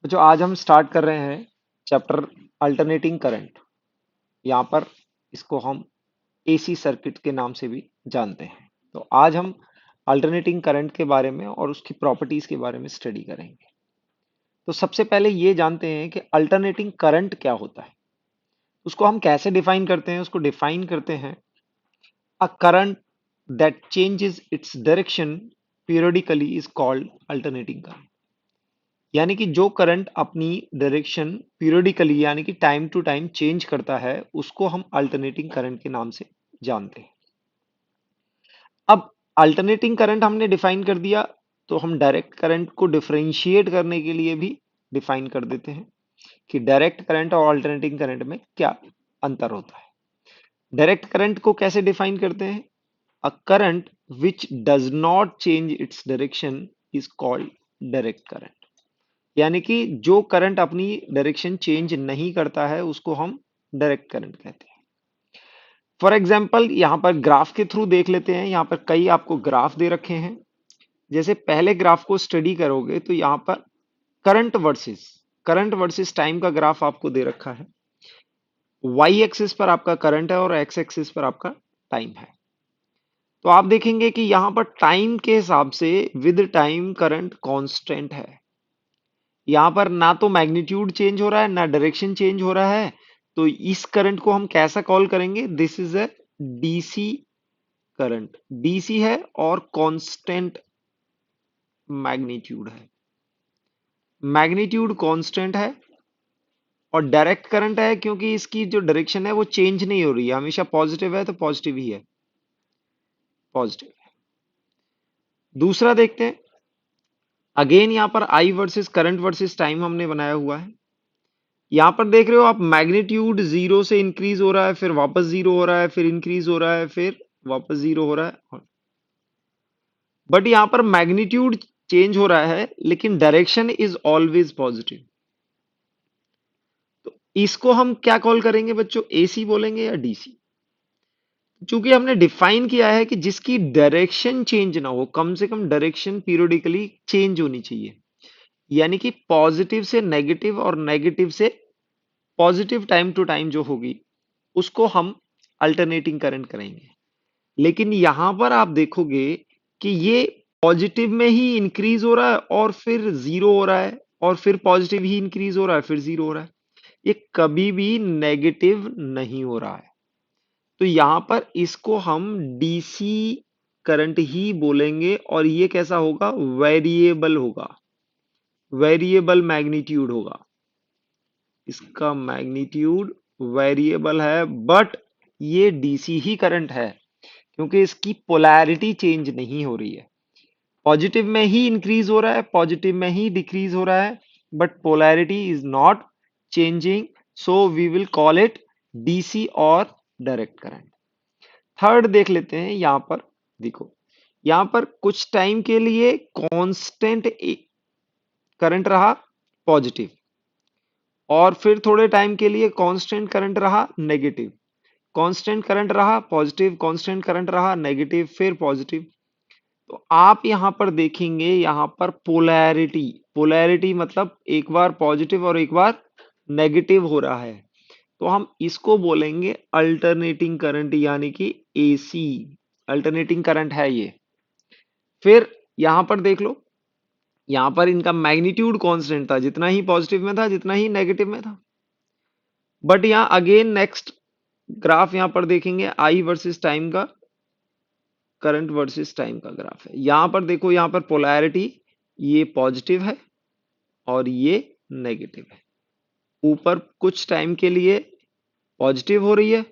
जो आज हम स्टार्ट कर रहे हैं चैप्टर अल्टरनेटिंग करंट। यहाँ पर इसको हम एसी सर्किट के नाम से भी जानते हैं। तो आज हम अल्टरनेटिंग करंट के बारे में और उसकी प्रॉपर्टीज के बारे में स्टडी करेंगे। तो सबसे पहले ये जानते हैं कि अल्टरनेटिंग करंट क्या होता है। उसको हम कैसे डिफाइन करते हैं? उसको डिफाइन करते हैं a current that changes its direction periodically is called alternating current. यानी कि जो करंट अपनी डायरेक्शन पीरियडिकली यानी कि टाइम टू टाइम चेंज करता है उसको हम अल्टरनेटिंग करंट के नाम से जानते हैं। अब अल्टरनेटिंग करंट हमने डिफाइन कर दिया, तो हम डायरेक्ट करंट को डिफरेंशिएट करने के लिए भी डिफाइन कर देते हैं कि डायरेक्ट करंट और अल्टरनेटिंग करंट में क्या अंतर होता है। डायरेक्ट करंट को कैसे डिफाइन करते हैं? A current which does not change its direction is called direct current. यानी कि जो करंट अपनी डायरेक्शन चेंज नहीं करता है उसको हम डायरेक्ट करंट कहते हैं। फॉर एग्जाम्पल यहाँ पर ग्राफ के थ्रू देख लेते हैं। यहाँ पर कई आपको ग्राफ दे रखे हैं। जैसे पहले ग्राफ को स्टडी करोगे तो यहाँ पर करंट वर्सेस टाइम का ग्राफ आपको दे रखा है। वाई एक्सिस पर आपका करंट है और एक्स एक्सिस पर आपका टाइम है। तो आप देखेंगे कि यहाँ पर टाइम के हिसाब से विद टाइम करंट कांस्टेंट है। यहाँ पर ना तो मैग्नीट्यूड चेंज हो रहा है ना डायरेक्शन चेंज हो रहा है। तो इस करंट को हम कैसा कॉल करेंगे? This is a DC current. DC है और कांस्टेंट मैग्नीट्यूड है। मैग्नीट्यूड कांस्टेंट है और डायरेक्ट करंट है क्योंकि इसकी जो डायरेक्शन है वो चेंज नहीं हो रही है, हमेशा पॉजिटिव है तो पॉजिटिव ही है, पॉजिटिव है। दूसरा देखते हैं। अगेन यहाँ पर आई वर्सेस करंट वर्सेस टाइम हमने बनाया हुआ है। यहां पर देख रहे हो आप, मैग्नीट्यूड जीरो से इंक्रीज हो रहा है, फिर वापस जीरो हो रहा है, फिर इंक्रीज हो रहा है, फिर वापस जीरो हो रहा है। बट यहां पर मैग्नीट्यूड चेंज हो रहा है लेकिन डायरेक्शन इज ऑलवेज पॉजिटिव। तो इसको हम क्या कॉल करेंगे बच्चों? एसी बोलेंगे या डीसी? चूंकि हमने डिफाइन किया है कि जिसकी डायरेक्शन चेंज ना हो, कम से कम डायरेक्शन पीरियडिकली चेंज होनी चाहिए, यानी कि पॉजिटिव से नेगेटिव और नेगेटिव से पॉजिटिव टाइम टू टाइम जो होगी उसको हम अल्टरनेटिंग करंट करेंगे। लेकिन यहां पर आप देखोगे कि ये पॉजिटिव में ही इंक्रीज हो रहा है और फिर जीरो हो रहा है, और फिर पॉजिटिव ही इंक्रीज हो रहा है फिर जीरो हो रहा है। ये कभी भी नेगेटिव नहीं हो रहा है। तो यहां पर इसको हम डीसी करंट ही बोलेंगे और ये कैसा होगा? वेरिएबल होगा, वेरिएबल मैग्नीट्यूड होगा। इसका मैग्नीट्यूड वेरिएबल है, बट ये डीसी ही करंट है क्योंकि इसकी पोलैरिटी चेंज नहीं हो रही है। पॉजिटिव में ही इंक्रीज हो रहा है, पॉजिटिव में ही डिक्रीज हो रहा है, but polarity is not changing, so we will call it DC और डायरेक्ट करंट। थर्ड देख लेते हैं। यहां पर देखो, यहां पर कुछ टाइम के लिए कांस्टेंट करंट रहा पॉजिटिव, और फिर थोड़े टाइम के लिए कांस्टेंट करंट रहा नेगेटिव। कांस्टेंट करंट रहा पॉजिटिव, कांस्टेंट करंट रहा नेगेटिव, फिर पॉजिटिव। तो आप यहां पर देखेंगे, यहां पर पोलैरिटी, पोलैरिटी मतलब एक बार पॉजिटिव और एक बार नेगेटिव हो रहा है। तो हम इसको बोलेंगे अल्टरनेटिंग करंट, यानी कि एसी। अल्टरनेटिंग करंट है ये। फिर यहां पर देख लो, यहां पर इनका मैग्नीट्यूड कांस्टेंट था, जितना ही पॉजिटिव में था जितना ही नेगेटिव में था। बट यहां अगेन नेक्स्ट ग्राफ यहां पर देखेंगे, आई वर्सेस टाइम का, करंट वर्सेस टाइम का ग्राफ है। यहां पर देखो, यहां पर पोलैरिटी ये पॉजिटिव है और ये नेगेटिव है। ऊपर कुछ टाइम के लिए पॉजिटिव हो रही है,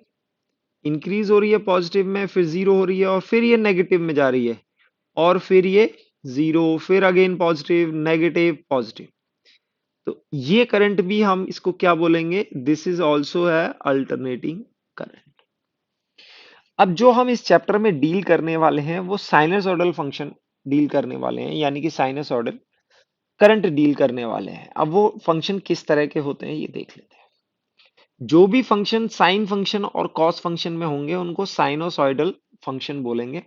इंक्रीज हो रही है पॉजिटिव में, फिर जीरो हो रही है और फिर ये नेगेटिव में जा रही है, और फिर ये जीरो, फिर अगेन पॉजिटिव नेगेटिव पॉजिटिव। तो ये करंट भी हम इसको क्या बोलेंगे? दिस इज ऑल्सो है अल्टरनेटिंग करंट। अब जो हम इस चैप्टर में डील करने वाले हैं वो साइनसॉइडल फंक्शन डील करने वाले हैं, यानी कि साइनसॉइडल करंट डील करने वाले हैं। अब वो फंक्शन किस तरह के होते हैं ये देख लेते हैं। जो भी फंक्शन साइन फंक्शन और कॉस फंक्शन में होंगे उनको साइनोसॉइडल फंक्शन बोलेंगे।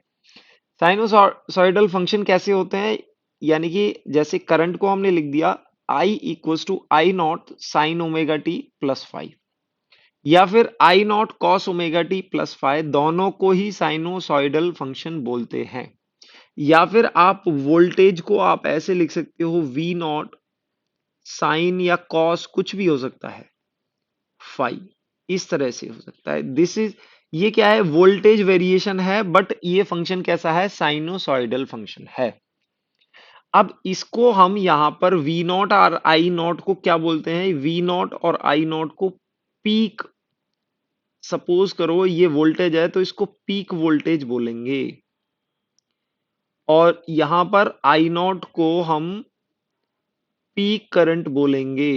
साइनोसॉइडल फंक्शन कैसे होते हैं? यानी कि जैसे करंट को हमने लिख दिया I equal to I naught sine omega T plus five, या फिर I naught cos omega T plus five, दोनों को ही साइनोसॉइडल फंक्शन बोलते हैं। या फिर आप वोल्टेज को आप ऐसे लिख सकते हो वी नॉट साइन या कॉस कुछ भी हो सकता है फाइव, इस तरह से हो सकता है। दिस इज, ये क्या है, वोल्टेज वेरिएशन है, बट ये फंक्शन कैसा है, साइनोसॉइडल फंक्शन है। अब इसको हम यहां पर वी नॉट और आई नॉट को क्या बोलते हैं, वी नॉट और आई नॉट को पीक, सपोज करो ये वोल्टेज है तो इसको पीक वोल्टेज बोलेंगे, और यहां पर आई नॉट को हम पीक करंट बोलेंगे।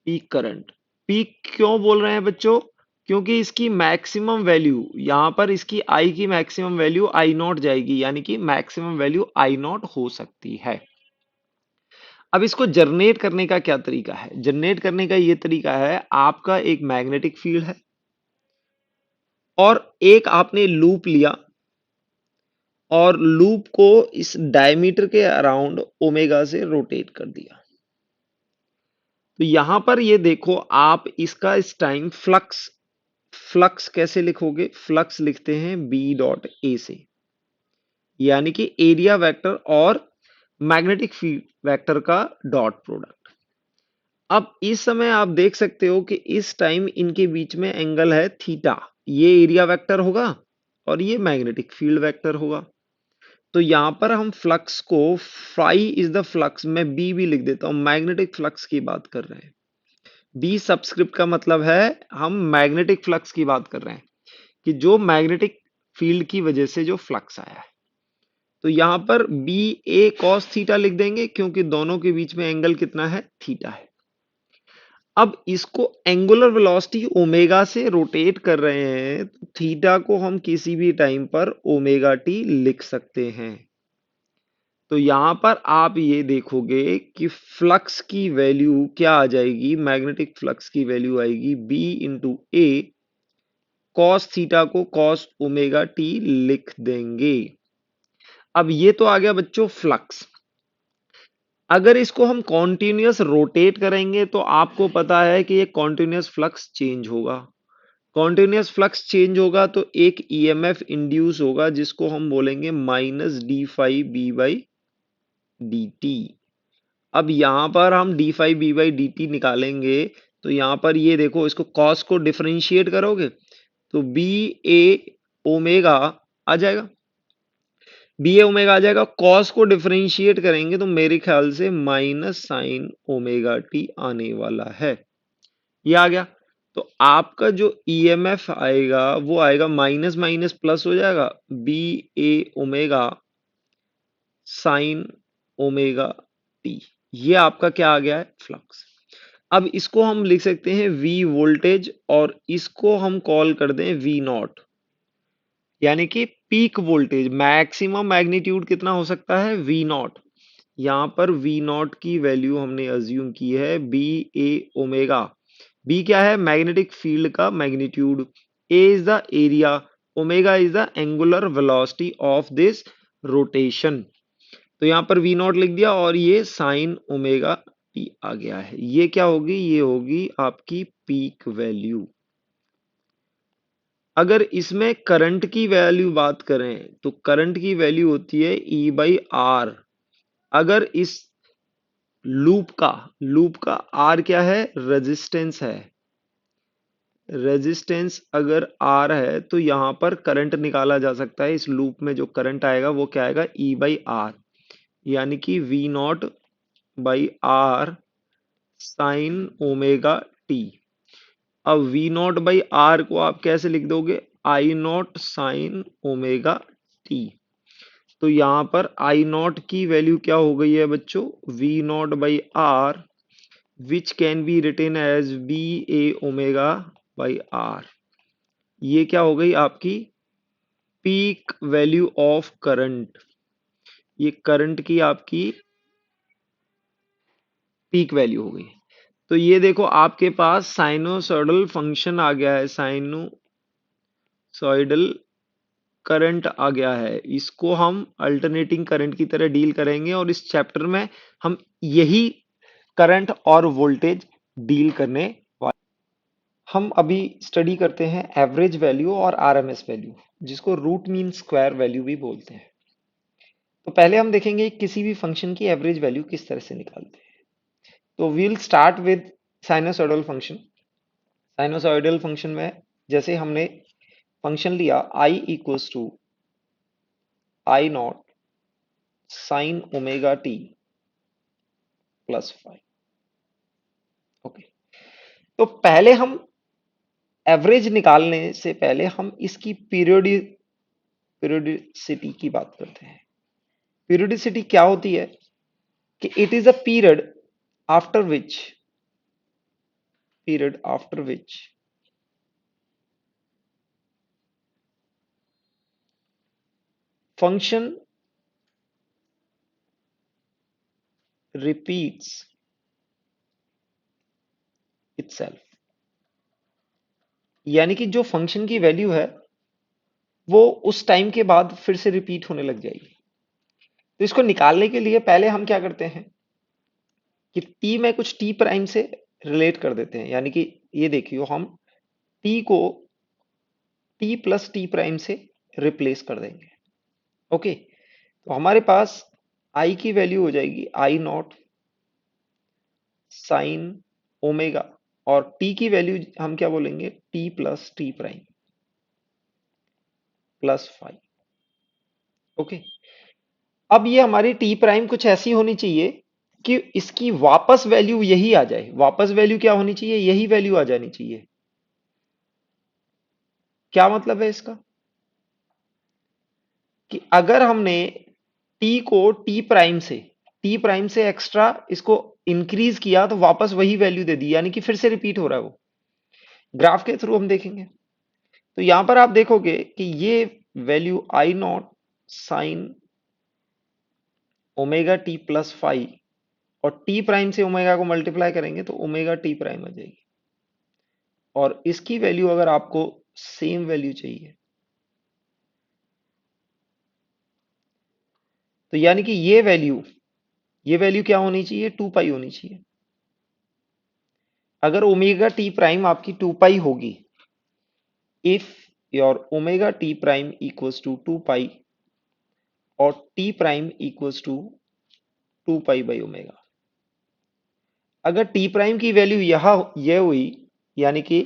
पीक करंट, पीक क्यों बोल रहे हैं बच्चों, क्योंकि इसकी मैक्सिमम वैल्यू यहां पर, इसकी आई की मैक्सिमम वैल्यू आई नॉट जाएगी, यानी कि मैक्सिमम वैल्यू आई नॉट हो सकती है। अब इसको जनरेट करने का क्या तरीका है, जनरेट करने का ये तरीका है, आपका एक मैग्नेटिक फील्ड है और एक आपने लूप लिया और लूप को इस डायमीटर के अराउंड ओमेगा से रोटेट कर दिया। तो यहां पर ये देखो, आप इसका इस टाइम फ्लक्स, फ्लक्स कैसे लिखोगे, फ्लक्स लिखते हैं बी डॉट ए से, यानी कि एरिया वेक्टर और मैग्नेटिक फील्ड वेक्टर का डॉट प्रोडक्ट। अब इस समय आप देख सकते हो कि इस टाइम इनके बीच में एंगल है थीटा, ये एरिया वेक्टर होगा और ये मैग्नेटिक फील्ड वेक्टर होगा। तो यहां पर हम फ्लक्स को, फाई इज द फ्लक्स, मैं बी भी लिख देता हूं, मैग्नेटिक फ्लक्स की बात कर रहे हैं। बी सबस्क्रिप्ट का मतलब है हम मैग्नेटिक फ्लक्स की बात कर रहे हैं, कि जो मैग्नेटिक फील्ड की वजह से जो फ्लक्स आया है। तो यहां पर बी ए कॉस थीटा लिख देंगे, क्योंकि दोनों के बीच में एंगल कितना है, थीटा है। अब इसको एंगुलर वेलोसिटी ओमेगा से रोटेट कर रहे हैं, तो थीटा को हम किसी भी टाइम पर ओमेगा टी लिख सकते हैं। तो यहां पर आप ये देखोगे कि फ्लक्स की वैल्यू क्या आ जाएगी, मैग्नेटिक फ्लक्स की वैल्यू आएगी बी इंटू ए, कॉस थीटा को कॉस ओमेगा टी लिख देंगे। अब ये तो आ गया बच्चों फ्लक्स। अगर इसको हम कॉन्टिन्यूअस रोटेट करेंगे तो आपको पता है कि ये कॉन्टिन्यूअस फ्लक्स चेंज होगा। कॉन्टिन्यूअस फ्लक्स चेंज होगा तो एक ईएमएफ इंड्यूस होगा, जिसको हम बोलेंगे minus d phi B by D T. अब यहां पर हम d phi B by D T निकालेंगे, तो यहां पर ये देखो, इसको कॉस को डिफरेंशिएट करोगे तो बी ए ओमेगा आ जाएगा, बी ए ओमेगा आ जाएगा। कॉस को डिफरेंशिएट करेंगे तो मेरे ख्याल से माइनस साइन ओमेगा टी आने वाला है, ये आ गया। तो आपका जो ईएमएफ आएगा वो आएगा, माइनस माइनस प्लस हो जाएगा, B A omega sine omega T, ये आपका क्या आ गया है, फ्लक्स। अब इसको हम लिख सकते हैं वी वोल्टेज, और इसको हम कॉल कर दें वी नॉट, यानी कि पीक वोल्टेज, मैक्सिमम मैग्नीट्यूड कितना हो सकता है, वी नॉट। यहां पर वी नॉट की वैल्यू हमने अज्यूम की है बी ए ओमेगा। बी क्या है, मैग्नेटिक फील्ड का magnitude, A is the area, omega is the angular velocity of this rotation. तो यहां पर वी नॉट लिख दिया और ये साइन ओमेगा टी आ गया है। ये क्या होगी, ये होगी आपकी पीक वैल्यू। अगर इसमें करंट की वैल्यू बात करें तो करंट की वैल्यू होती है ई बाई आर। अगर इस लूप का आर क्या है, रेजिस्टेंस है, रेजिस्टेंस अगर आर है तो यहां पर करंट निकाला जा सकता है। इस लूप में जो करंट आएगा वो क्या आएगा, ई बाई आर, यानी कि V naught by R sine omega T. अब वी नॉट बाई आर को आप कैसे लिख दोगे, I naught sine omega T. तो यहां पर आई नॉट की वैल्यू क्या हो गई है बच्चों, V naught by R, which can be written as B A omega by R. ये क्या हो गई आपकी पीक वैल्यू ऑफ करंट, ये करंट की आपकी पीक वैल्यू हो गई। तो ये देखो आपके पास साइनोसॉइडल फंक्शन आ गया है, साइनोसॉइडल करंट आ गया है। इसको हम अल्टरनेटिंग करंट की तरह डील करेंगे और इस चैप्टर में हम यही करंट और वोल्टेज डील करने वाले। हम अभी स्टडी करते हैं एवरेज वैल्यू और आरएमएस वैल्यू, जिसको रूट मीन स्क्वायर वैल्यू भी बोलते हैं। तो पहले हम देखेंगे किसी भी फंक्शन की एवरेज वैल्यू किस तरह से निकालते हैं। तो we'll start with sinusoidal function. Sinusoidal function में जैसे हमने फंक्शन लिया I equals to I naught sine omega T plus 5। Okay, तो पहले हम एवरेज निकालने से पहले हम इसकी पीरियोडिसिटी की बात करते हैं। पीरियोडिसिटी क्या होती है कि it is a period after which function repeats itself. यानी कि जो फंक्शन की वैल्यू है वो उस टाइम के बाद फिर से रिपीट होने लग जाएगी। तो इसको निकालने के लिए पहले हम क्या करते हैं कि टी में कुछ टी प्राइम से रिलेट कर देते हैं। यानी कि ये देखियो, हम टी को टी प्लस टी प्राइम से रिप्लेस कर देंगे। ओके, तो हमारे पास आई की वैल्यू हो जाएगी आई नॉट साइन ओमेगा, और टी की वैल्यू हम क्या बोलेंगे, T plus T prime plus 5। Okay, अब ये हमारी टी प्राइम कुछ ऐसी होनी चाहिए कि इसकी वापस वैल्यू यही आ जाए। वापस वैल्यू क्या होनी चाहिए, यही वैल्यू आ जानी चाहिए। क्या मतलब है इसका कि अगर हमने टी को टी प्राइम से एक्स्ट्रा इसको इंक्रीज किया तो वापस वही वैल्यू दे दी, यानी कि फिर से रिपीट हो रहा है वो। ग्राफ के थ्रू हम देखेंगे तो यहां पर आप देखोगे कि ये वैल्यू आई naught sine omega T plus 5 और टी प्राइम से ओमेगा को मल्टीप्लाई करेंगे तो ओमेगा टी प्राइम आ जाएगी। और इसकी वैल्यू अगर आपको सेम वैल्यू चाहिए तो यानी कि ये वैल्यू क्या होनी चाहिए, 2 पाई होनी चाहिए। अगर ओमेगा टी प्राइम आपकी 2 पाई होगी, if your omega T prime equals to 2 pi और T prime equals to 2 pi by omega. अगर टी प्राइम की वैल्यू यह हुई, यानी कि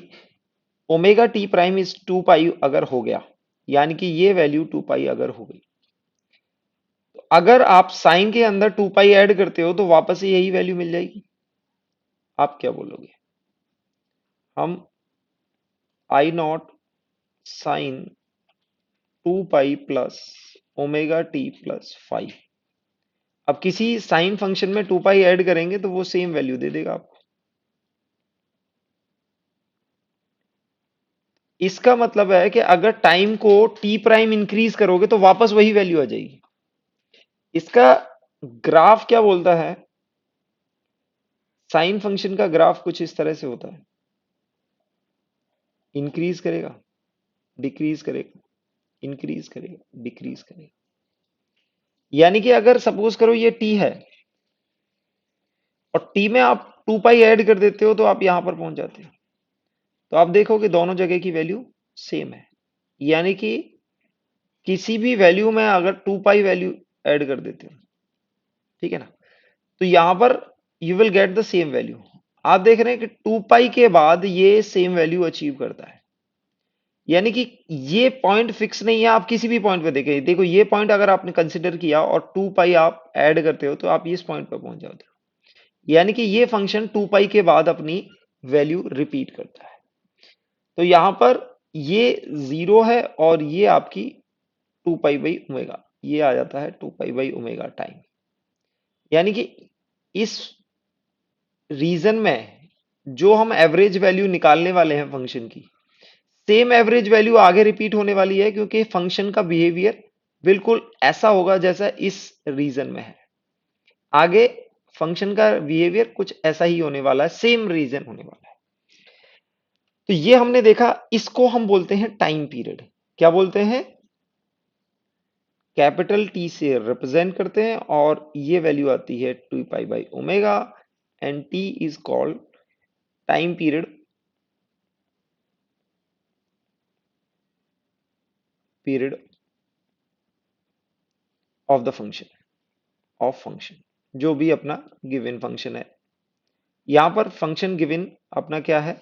omega T prime is 2 pi अगर हो गया, यानी कि ये वैल्यू 2 पाई अगर हो गई, तो अगर आप साइन के अंदर 2 पाई ऐड करते हो तो वापस से यही वैल्यू मिल जाएगी। आप क्या बोलोगे, हम I naught sine 2 pi plus omega T plus 5, अब किसी साइन फंक्शन में 2 पाई ऐड करेंगे तो वो सेम वैल्यू दे देगा आपको। इसका मतलब है कि अगर टाइम को टी प्राइम इंक्रीज करोगे तो वापस वही वैल्यू आ जाएगी। इसका ग्राफ क्या बोलता है, साइन फंक्शन का ग्राफ कुछ इस तरह से होता है, इंक्रीज करेगा, डिक्रीज करेगा, इंक्रीज करेगा, डिक्रीज करेगा। यानी कि अगर सपोज करो ये टी है और टी में आप 2 पाई ऐड कर देते हो तो आप यहां पर पहुंच जाते हो। तो आप देखो कि दोनों जगह की वैल्यू सेम है। यानी कि किसी भी वैल्यू में अगर 2 पाई वैल्यू ऐड कर देते हो, ठीक है ना, तो यहां पर you will get the same value. आप देख रहे हैं कि 2 पाई के बाद ये सेम वैल्यू अचीव करता है। यानी कि ये पॉइंट फिक्स नहीं है, आप किसी भी पॉइंट पे देखें, देखो ये पॉइंट अगर आपने कंसिडर किया और 2 पाई आप ऐड करते हो तो आप इस पॉइंट पे पहुंच जाते हो। यानी कि ये फंक्शन 2 पाई के बाद अपनी वैल्यू रिपीट करता है। तो यहां पर ये 0 है और ये आपकी 2 पाई बाई ओमेगा, ये आ जाता है 2 पाई बाई ओमेगा टाइम। यानी कि इस रीजन में जो हम एवरेज वैल्यू निकालने वाले हैं फंक्शन की, सेम एवरेज वैल्यू आगे रिपीट होने वाली है, क्योंकि फंक्शन का बिहेवियर बिल्कुल ऐसा होगा जैसा इस रीजन में है। आगे फंक्शन का बिहेवियर कुछ ऐसा ही होने वाला है, सेम रीजन होने वाला है। तो ये हमने देखा, इसको हम बोलते हैं टाइम पीरियड। क्या बोलते हैं, कैपिटल टी से रिप्रेजेंट करते हैं और ये वैल्यू आती है 2 pi by omega and T is called time period of the function जो भी अपना गिवन फंक्शन है। यहां पर फंक्शन गिवन अपना क्या है,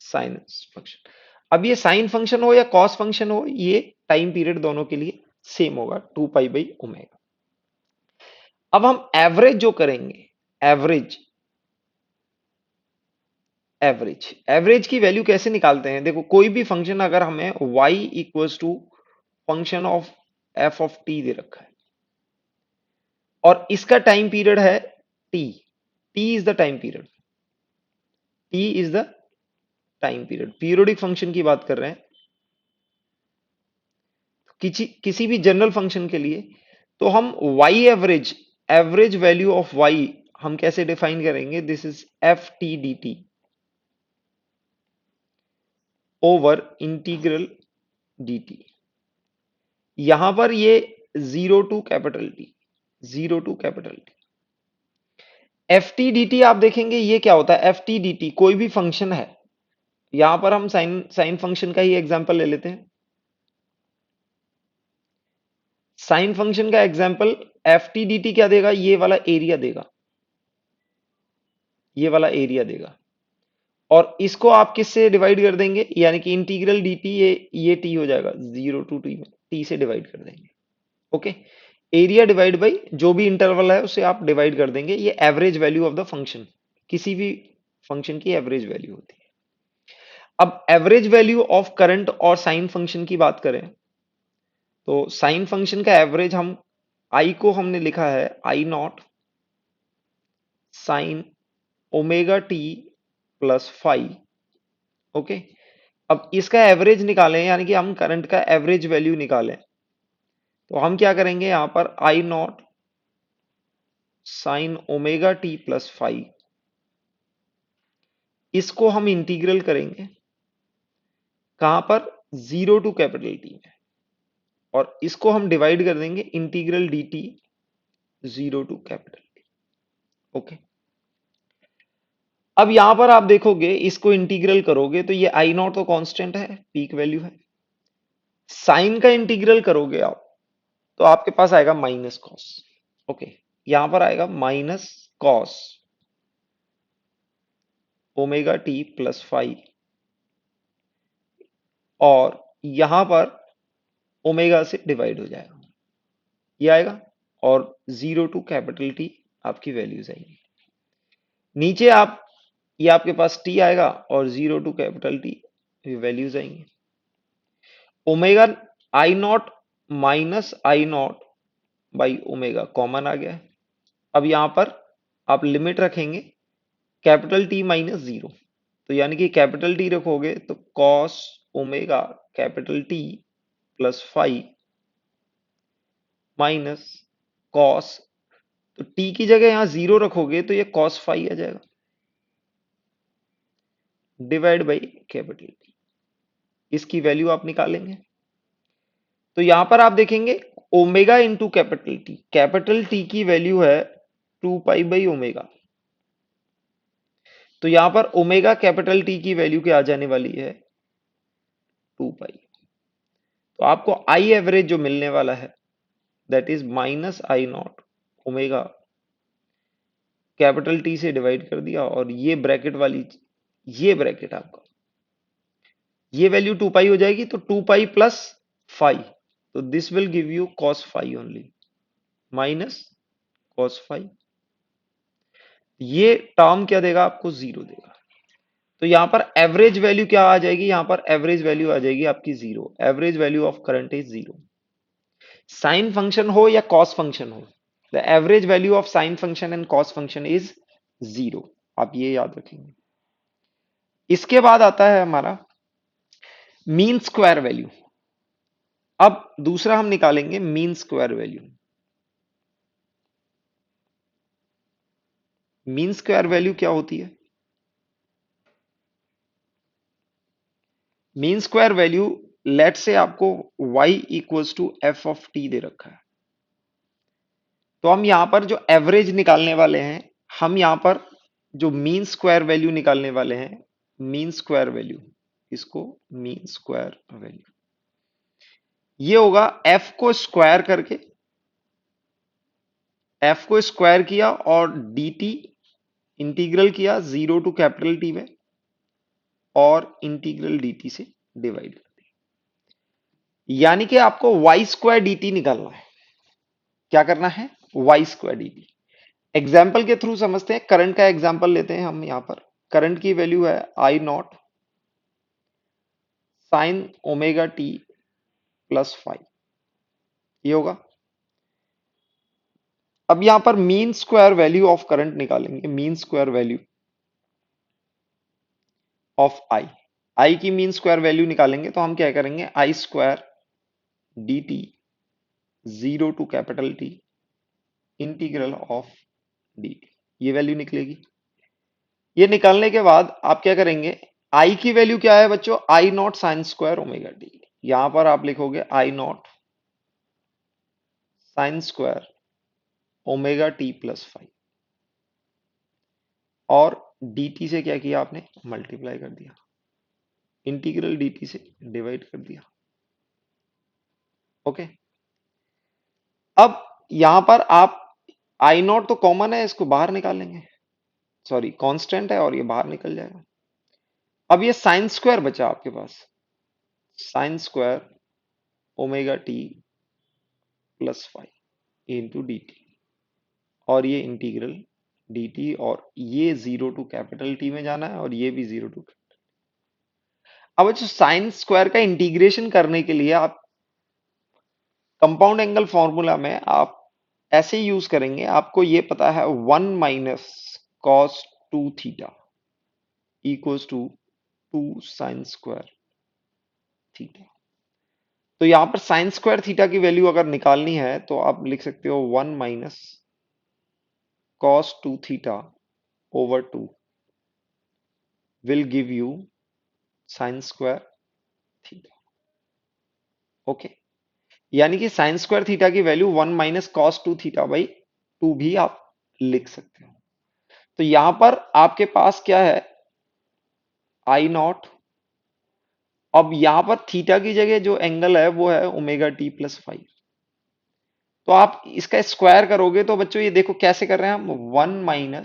साइन फंक्शन। अब ये साइन फंक्शन हो या कॉस फंक्शन हो, ये टाइम पीरियड दोनों के लिए सेम होगा 2 पाई बाई ओमेगा। अब हम एवरेज जो करेंगे, एवरेज एवरेज की वैल्यू कैसे निकालते हैं, देखो कोई भी फंक्शन अगर हमें y equals to function of F of T दे रखा है और इसका टाइम पीरियड है T, T is the time period, T is the time period, periodic function की बात कर रहे हैं, किसी भी जनरल फंक्शन के लिए। तो हम y average, average value of y हम कैसे डिफाइन करेंगे, this is F T D T over integral D T. यहां पर ये zero to capital T, zero to capital T. F T D T आप देखेंगे ये क्या होता है, एफ टी डी टी कोई भी फंक्शन है, यहां पर हम साइन साइन फंक्शन का ही एग्जांपल ले लेते हैं। साइन फंक्शन का example F T D T क्या देगा, ये वाला एरिया देगा, ये वाला एरिया देगा और इसको आप किससे डिवाइड कर देंगे, यानी कि इंटीग्रल डी टी, ये टी हो जाएगा, जीरो टू टी में टी से डिवाइड कर देंगे। ओके, एरिया डिवाइड बाई जो भी इंटरवल है उसे आप डिवाइड कर देंगे, ये average value of the function, किसी भी फंक्शन की एवरेज वैल्यू होती है। अब एवरेज वैल्यू ऑफ करंट और साइन फंक्शन की बात करें तो साइन फंक्शन का एवरेज हम आई को हमने लिखा है I naught sine omega T plus five. Okay, अब इसका एवरेज निकालें, यानी कि हम करंट का एवरेज वैल्यू निकालें, तो हम क्या करेंगे, यहां पर I naught sine omega T plus five, इसको हम इंटीग्रल करेंगे कहां पर, जीरो टू कैपिटल टी में, और इसको हम डिवाइड कर देंगे integral D T zero to capital T. Okay, अब यहां पर आप देखोगे इसको इंटीग्रल करोगे तो ये आई नॉट तो कांस्टेंट है, पीक वैल्यू है, साइन का इंटीग्रल करोगे आप तो आपके पास आएगा माइनस कॉस। ओके, यहां पर आएगा minus cos omega T plus five और यहां पर ओमेगा से डिवाइड हो जाएगा, ये आएगा और जीरो टू कैपिटल टी आपकी वैल्यूज आएगी। नीचे आप, ये आपके पास टी आएगा और zero to capital T values आएंगी। Omega I naught minus I naught by omega common आ गया है। अब यहां पर आप लिमिट रखेंगे कैपिटल टी माइनस जीरो, तो यानी कि कैपिटल टी रखोगे तो cos omega capital T plus five minus cos, तो टी की जगह यहां जीरो रखोगे तो ये कॉस फाइव आ जाएगा डिवाइड बाई कैपिटल टी, इसकी वैल्यू आप निकालेंगे। तो यहां पर आप देखेंगे ओमेगा इंटू कैपिटल टी की वैल्यू है 2 पाई बाई ओमेगा, तो यहां पर ओमेगा कैपिटल टी की वैल्यू क्या आ जाने वाली है, 2 पाई। तो आपको आई एवरेज जो मिलने वाला है that is minus I not omega capital T से डिवाइड कर दिया और ये ब्रैकेट वाली, ये ब्रैकेट आपका, ये वैल्यू 2 पाई हो जाएगी तो 2 पाई प्लस फाइव, तो this will give you cos five only minus cos five, ये टर्म क्या देगा आपको, जीरो देगा। तो यहां पर एवरेज वैल्यू क्या आ जाएगी, यहां पर एवरेज वैल्यू आ जाएगी आपकी zero, average value of current is zero. Sine function हो या कॉस फंक्शन हो, the average value of sine function and cos function is zero, आप ये याद रखेंगे। इसके बाद आता है हमारा मीन स्क्वायर वैल्यू। अब दूसरा हम निकालेंगे mean square value. Mean square value क्या होती है, मीन स्क्वायर वैल्यू लेट से आपको y equals to F of T दे रखा है, तो हम यहां पर जो एवरेज निकालने वाले हैं, हम यहां पर जो मीन स्क्वायर वैल्यू निकालने वाले हैं, मीन स्क्वायर वैल्यू, इसको मीन स्क्वायर वैल्यू, ये होगा एफ को स्क्वायर करके, एफ को स्क्वायर किया और dt इंटीग्रल किया जीरो टू कैपिटल टी में, और इंटीग्रल dt से डिवाइड कर दिया, यानी कि आपको वाई स्क्वायर dt निकालना है। क्या करना है? Y square dt। एग्जाम्पल के थ्रू समझते हैं, करंट का एग्जाम्पल लेते हैं हम। यहां पर करंट की वैल्यू है I naught sine omega T plus 5, ये होगा। अब यहां पर mean square value of current निकालेंगे, mean square value of I, I की मीन स्क्वायर वैल्यू निकालेंगे तो हम क्या करेंगे, I square D T zero to capital T integral of D T, ये वैल्यू निकलेगी। ये निकालने के बाद आप क्या करेंगे, आई की वैल्यू क्या है बच्चों, I naught sine square omega T, यहां पर आप लिखोगे I naught sine square omega T plus 5, और dt से क्या किया आपने, मल्टीप्लाई कर दिया, इंटीग्रल dt से डिवाइड कर दिया। ओके, अब यहां पर आप आई नॉट तो कॉमन है, इसको बाहर निकालेंगे, सॉरी कांस्टेंट है और ये बाहर निकल जाएगा। अब ये साइन स्क्वायर बचा आपके पास, sine square omega T plus 5 into D T, और ये इंटीग्रल dt, और ये जीरो टू कैपिटल टी में जाना है और ये भी जीरो टू। अब जो साइन स्क्वायर का इंटीग्रेशन करने के लिए आप कंपाउंड एंगल फॉर्मूला में आप ऐसे यूज करेंगे, आपको ये पता है 1 - cos 2 theta equals to 2 sin² theta. तो यहां पर साइन स्क्वायर थीटा की वैल्यू अगर निकालनी है तो आप लिख सकते हो 1 - cos 2 थीटा/2 will give you sign square theta. Okay, यानी कि साइन स्क्वायर थीटा की वैल्यू 1 - cos 2 थीटा/2 भी आप लिख सकते हो। तो यहां पर आपके पास क्या है, आई नॉट, अब यहां पर थीटा की जगह जो एंगल है वो है ओमेगा टी प्लस 5, तो आप इसका स्क्वायर करोगे तो बच्चों ये देखो कैसे कर रहे हैं हम, 1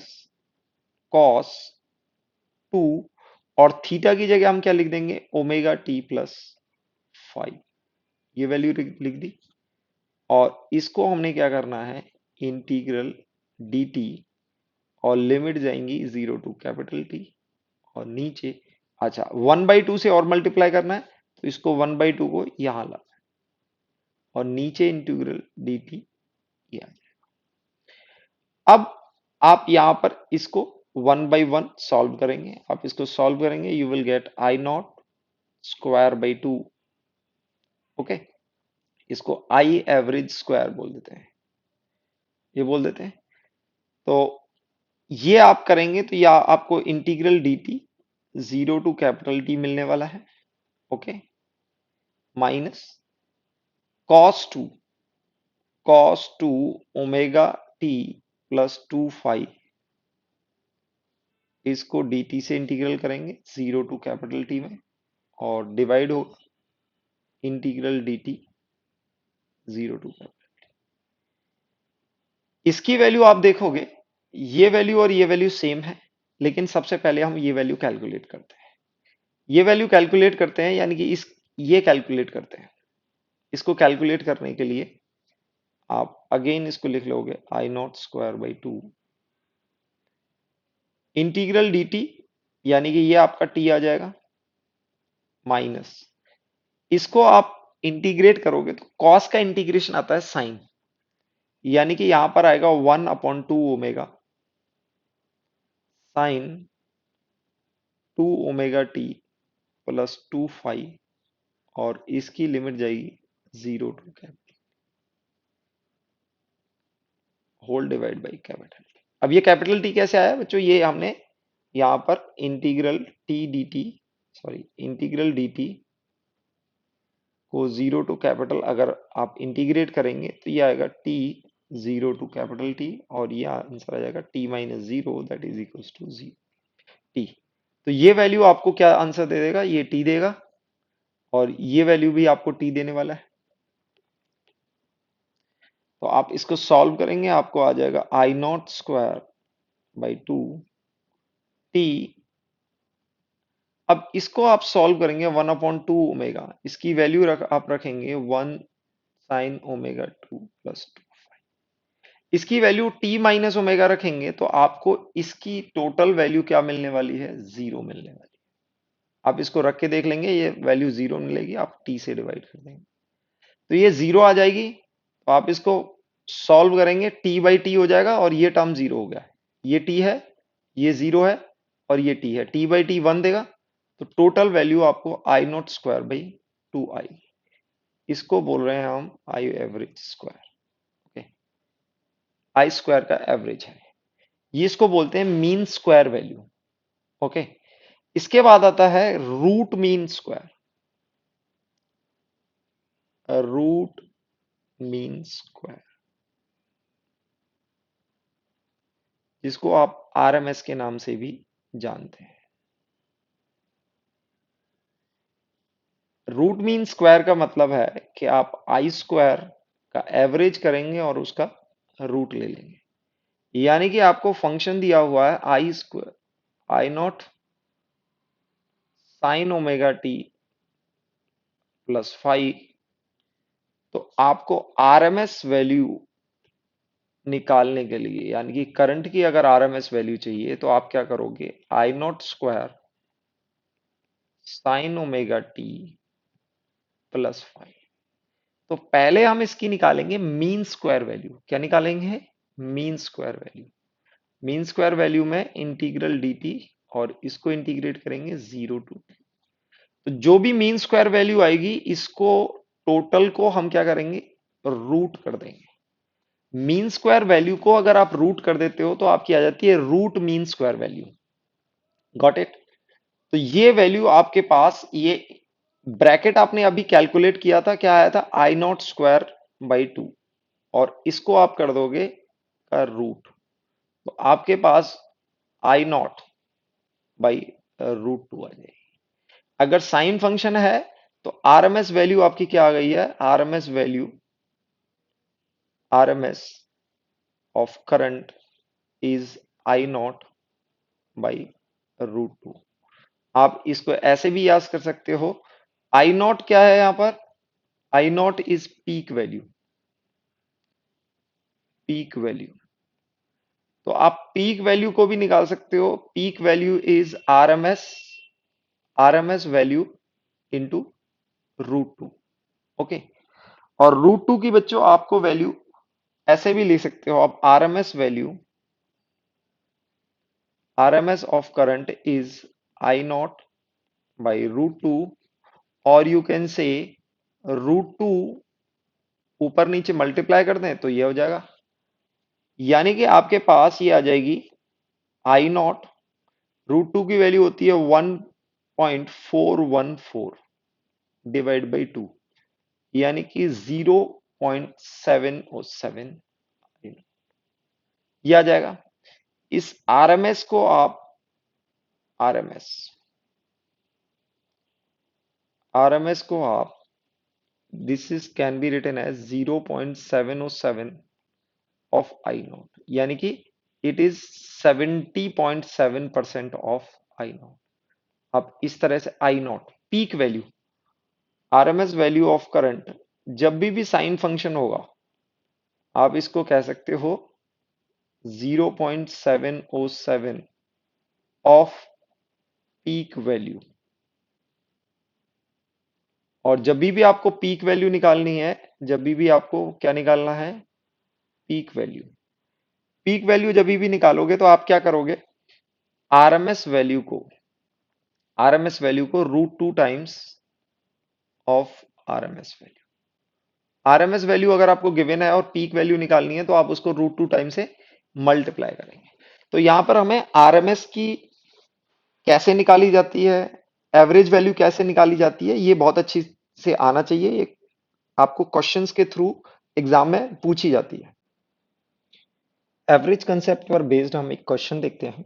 - cos 2, और थीटा की जगह हम क्या लिख देंगे, ओमेगा टी प्लस 5, ये वैल्यू लिख दी। और इसको हमने क्या करना है, इंटीग्रल डी टी, और लिमिट जाएंगी जीरो टू कैपिटल टी, और नीचे, अच्छा 1/2 से और मल्टीप्लाई करना है, तो इसको 1/2 को यहां ला, और नीचे इंटीग्रल डी टी ये आ जाएगा। अब आप यहां पर इसको 1/1 सॉल्व करेंगे, आप इसको सॉल्व करेंगे, you will get I naught square by 2। Okay, इसको आई एवरेज स्क्वायर बोल देते हैं, ये बोल देते हैं। तो ये आप करेंगे तो या आपको integral D T zero to capital T मिलने वाला है। Okay, minus cos 2 omega T plus 2 phi, इसको dt से इंटीग्रल करेंगे जीरो टू कैपिटल टी में, और डिवाइड होगा integral dt zero to capital. इसकी वैल्यू आप देखोगे, ये वैल्यू और ये वैल्यू सेम है, लेकिन सबसे पहले हम ये वैल्यू कैलकुलेट करते हैं, ये वैल्यू कैलकुलेट करते हैं, यानी कि इस ये कैलकुलेट करते हैं। इसको कैलकुलेट करने के लिए आप अगेन इसको लिख लोगे I naught square by 2 integral dt, यानी कि ये आपका t आ जाएगा, माइनस, इसको आप इंटीग्रेट करोगे तो कॉस का इंटीग्रेशन आता है साइन, यानी कि यहां पर आएगा 1/2 omega sine 2 omega T plus 2 phi, और इसकी लिमिट जाएगी zero to capital whole divide by capital T. अब ये कैपिटल टी कैसे आया बच्चों, ये हमने यहां पर integral T D T, sorry integral D T को जीरो टू कैपिटल अगर आप इंटीग्रेट करेंगे तो ये आएगा T zero to capital T, और ये आंसर आ जाएगा T minus zero that is equal to G T. तो ये वैल्यू आपको क्या आंसर दे देगा, ये टी देगा, और ये वैल्यू भी आपको टी देने वाला है। तो आप इसको सॉल्व करेंगे, आपको आ जाएगा I naught square by two T. अब इसको आप सॉल्व करेंगे 1/2 ओमेगा, इसकी वैल्यू आप रखेंगे 1 sin ओमेगा 2 + 2। इसकी वैल्यू टी माइनस ओमेगा रखेंगे तो आपको इसकी टोटल वैल्यू क्या मिलने वाली है, जीरो मिलने वाली है। आप इसको रख के देख लेंगे, ये वैल्यू जीरो मिलेगी, आप टी से डिवाइड कर देंगे तो ये जीरो आ जाएगी। तो आप इसको सॉल्व करेंगे, टी बाई टी हो जाएगा और ये टर्म जीरो हो गया, ये टी है, ये जीरो है, और ये टी है, टी बाई टी वन देगा। तो टोटल वैल्यू आपको आई नॉट स्क्वायर बाई टू आई, इसको बोल रहे हैं हम I average square. Okay, I square का एवरेज है ये, इसको बोलते हैं मीन स्क्वायर वैल्यू। ओके, इसके बाद आता है root mean square. Root mean square, जिसको आप आरएमएस के नाम से भी जानते हैं। रूट मीन स्क्वायर का मतलब है कि आप आई स्क्वायर का एवरेज करेंगे और उसका रूट ले लेंगे। यानी कि आपको फंक्शन दिया हुआ है I square I naught sine omega T +5, तो आपको आरएमएस वैल्यू निकालने के लिए, यानी कि करंट की अगर आरएमएस वैल्यू चाहिए तो आप क्या करोगे, I naught square sine omega T +5। तो पहले हम इसकी निकालेंगे मीन स्क्वायर वैल्यू। क्या निकालेंगे, mean square value. Mean square value में इंटीग्रल dt, और इसको इंटीग्रेट करेंगे जीरो टू। तो जो भी मीन स्क्वायर वैल्यू आएगी, इसको टोटल को हम क्या करेंगे, रूट कर देंगे। मीन स्क्वायर वैल्यू को अगर आप रूट कर देते हो तो आपकी आ जाती है root mean square value. Got it. तो ये वैल्यू आपके पास, ये ब्रैकेट आपने अभी कैलकुलेट किया था, क्या आया था, I naught square by two, और इसको आप कर दोगे का रूट, तो आपके पास आई नॉट बाई √2 आ जाएगी। अगर साइन फंक्शन है तो आरएमएस वैल्यू आपकी क्या आ गई है, RMS of current is I naught by √2। आप इसको ऐसे भी याद कर सकते हो, आई नॉट क्या है यहां पर, I naught is peak value, peak value. तो आप पीक वैल्यू को भी निकाल सकते हो, peak value is RMS value into √2। Okay, और √2 की बच्चों आपको वैल्यू ऐसे भी ले सकते हो आप, RMS of current is I naught by √2, और यू कैन से √2 ऊपर नीचे मल्टीप्लाई कर दें तो ये हो जाएगा। यानी कि आपके पास ये आ जाएगी आई नॉट, √2 की वैल्यू होती है 1.414 डिवाइड बाई टू, यानी कि 0.707 ये आ जाएगा। इस आरएमएस को आप आरएमएस आरएमएस को आप this is can be written as 0.707 of I naught, यानी कि it is 70.7% of I naught. अब इस तरह से I naught peak value, RMS value of current, जब भी साइन फंक्शन होगा आप इसको कह सकते हो 0.707 ऑफ पीक वैल्यू। और जब भी आपको पीक वैल्यू निकालनी है, जब भी आपको क्या निकालना है, पीक वैल्यू। पीक वैल्यू जब भी निकालोगे तो आप क्या करोगे, आरएमएस वैल्यू को √2 times of RMS value. RMS value अगर आपको गिवन है और पीक वैल्यू निकालनी है तो आप उसको √2 टाइम से मल्टीप्लाई करेंगे। तो यहां पर हमें आरएमएस की कैसे निकाली जाती है, एवरेज वैल्यू कैसे निकाली जाती है, ये बहुत अच्छी से आना चाहिए, ये आपको क्वेश्चंस के थ्रू एग्जाम में पूछी जाती है। एवरेज कंसेप्ट पर बेस्ड हम एक क्वेश्चन देखते हैं।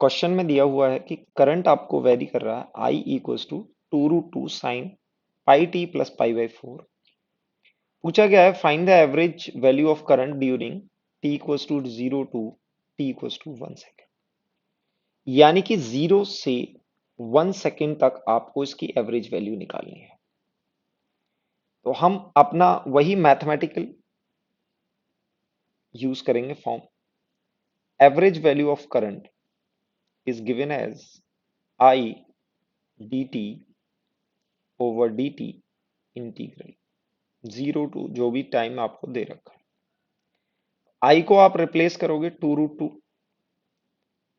क्वेश्चन में दिया हुआ है कि करंट आपको वेरी कर रहा है I equals to 2√2 sine pi T plus pi by 4। पूछा गया है find the average value of current during T equals to 0 to T equals to 1 second. यानी कि 0 से 1 सेकेंड तक आपको इसकी एवरेज वैल्यू निकालनी है। तो हम अपना वही मैथमेटिकल यूज करेंगे form. Average value of current is given as I dt over dt integral 0 to जो भी टाइम आपको दे रखा है। आई को आप रिप्लेस करोगे 2√2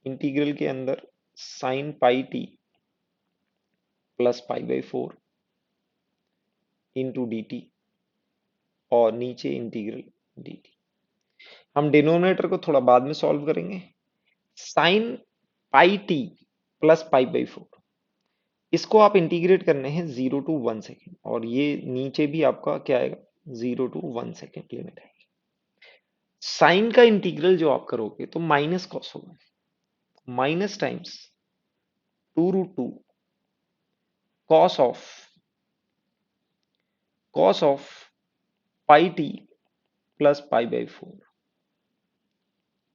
इंटीग्रल के अंदर sign pi T plus pi by 4 into D T और नीचे इंटीग्रल डी टी। हम डिनोमिनेटर को थोड़ा बाद में सॉल्व करेंगे। Sign pi T plus pi by 4 इसको आप इंटीग्रेट करने हैं 0 टू 1 सेकेंड और ये नीचे भी आपका क्या आएगा 0 टू 1 सेकेंड लिमिट है। साइन का इंटीग्रल जो आप करोगे तो माइनस कॉस होगा, minus times 2√2 cos of pi T plus pi by 4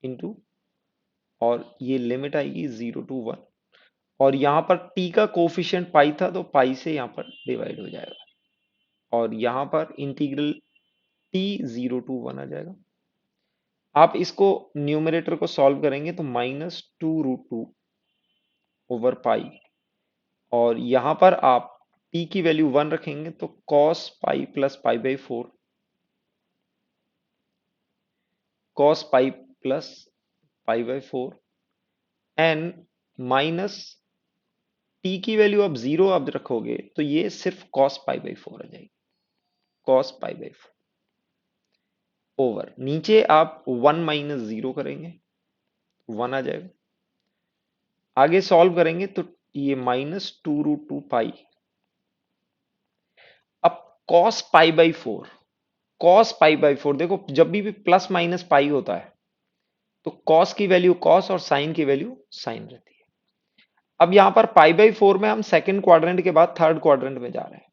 into और ये लिमिट आएगी 0 टू 1 और यहां पर टी का कोफिशिएंट पाई था तो पाई से यहां पर डिवाइड हो जाएगा और यहां पर इंटीग्रल टी 0 टू 1 आ जाएगा। आप इसको न्यूमरेटर को सॉल्व करेंगे तो -2√2 ओवर पाई और यहां पर आप टी की वैल्यू 1 रखेंगे तो cos pi plus pi by 4 cos pi plus pi by 4 and minus T की वैल्यू आप 0 अब रखोगे तो ये सिर्फ कॉस पाई बाई 4 आ जाएगी, कॉस पाई बाई 4 ओवर नीचे आप 1 माइनस 0 करेंगे 1 आ जाएगा। आगे सॉल्व करेंगे तो ये -2√2 पाई अब cos pi by 4 cos pi by 4 देखो जब भी प्लस माइनस पाई होता है तो कॉस की वैल्यू कॉस और साइन की वैल्यू साइन रहती है। अब यहां पर पाई बाई 4 में हम सेकंड क्वाड्रेंट के बाद थर्ड क्वाड्रेंट में जा रहे हैं।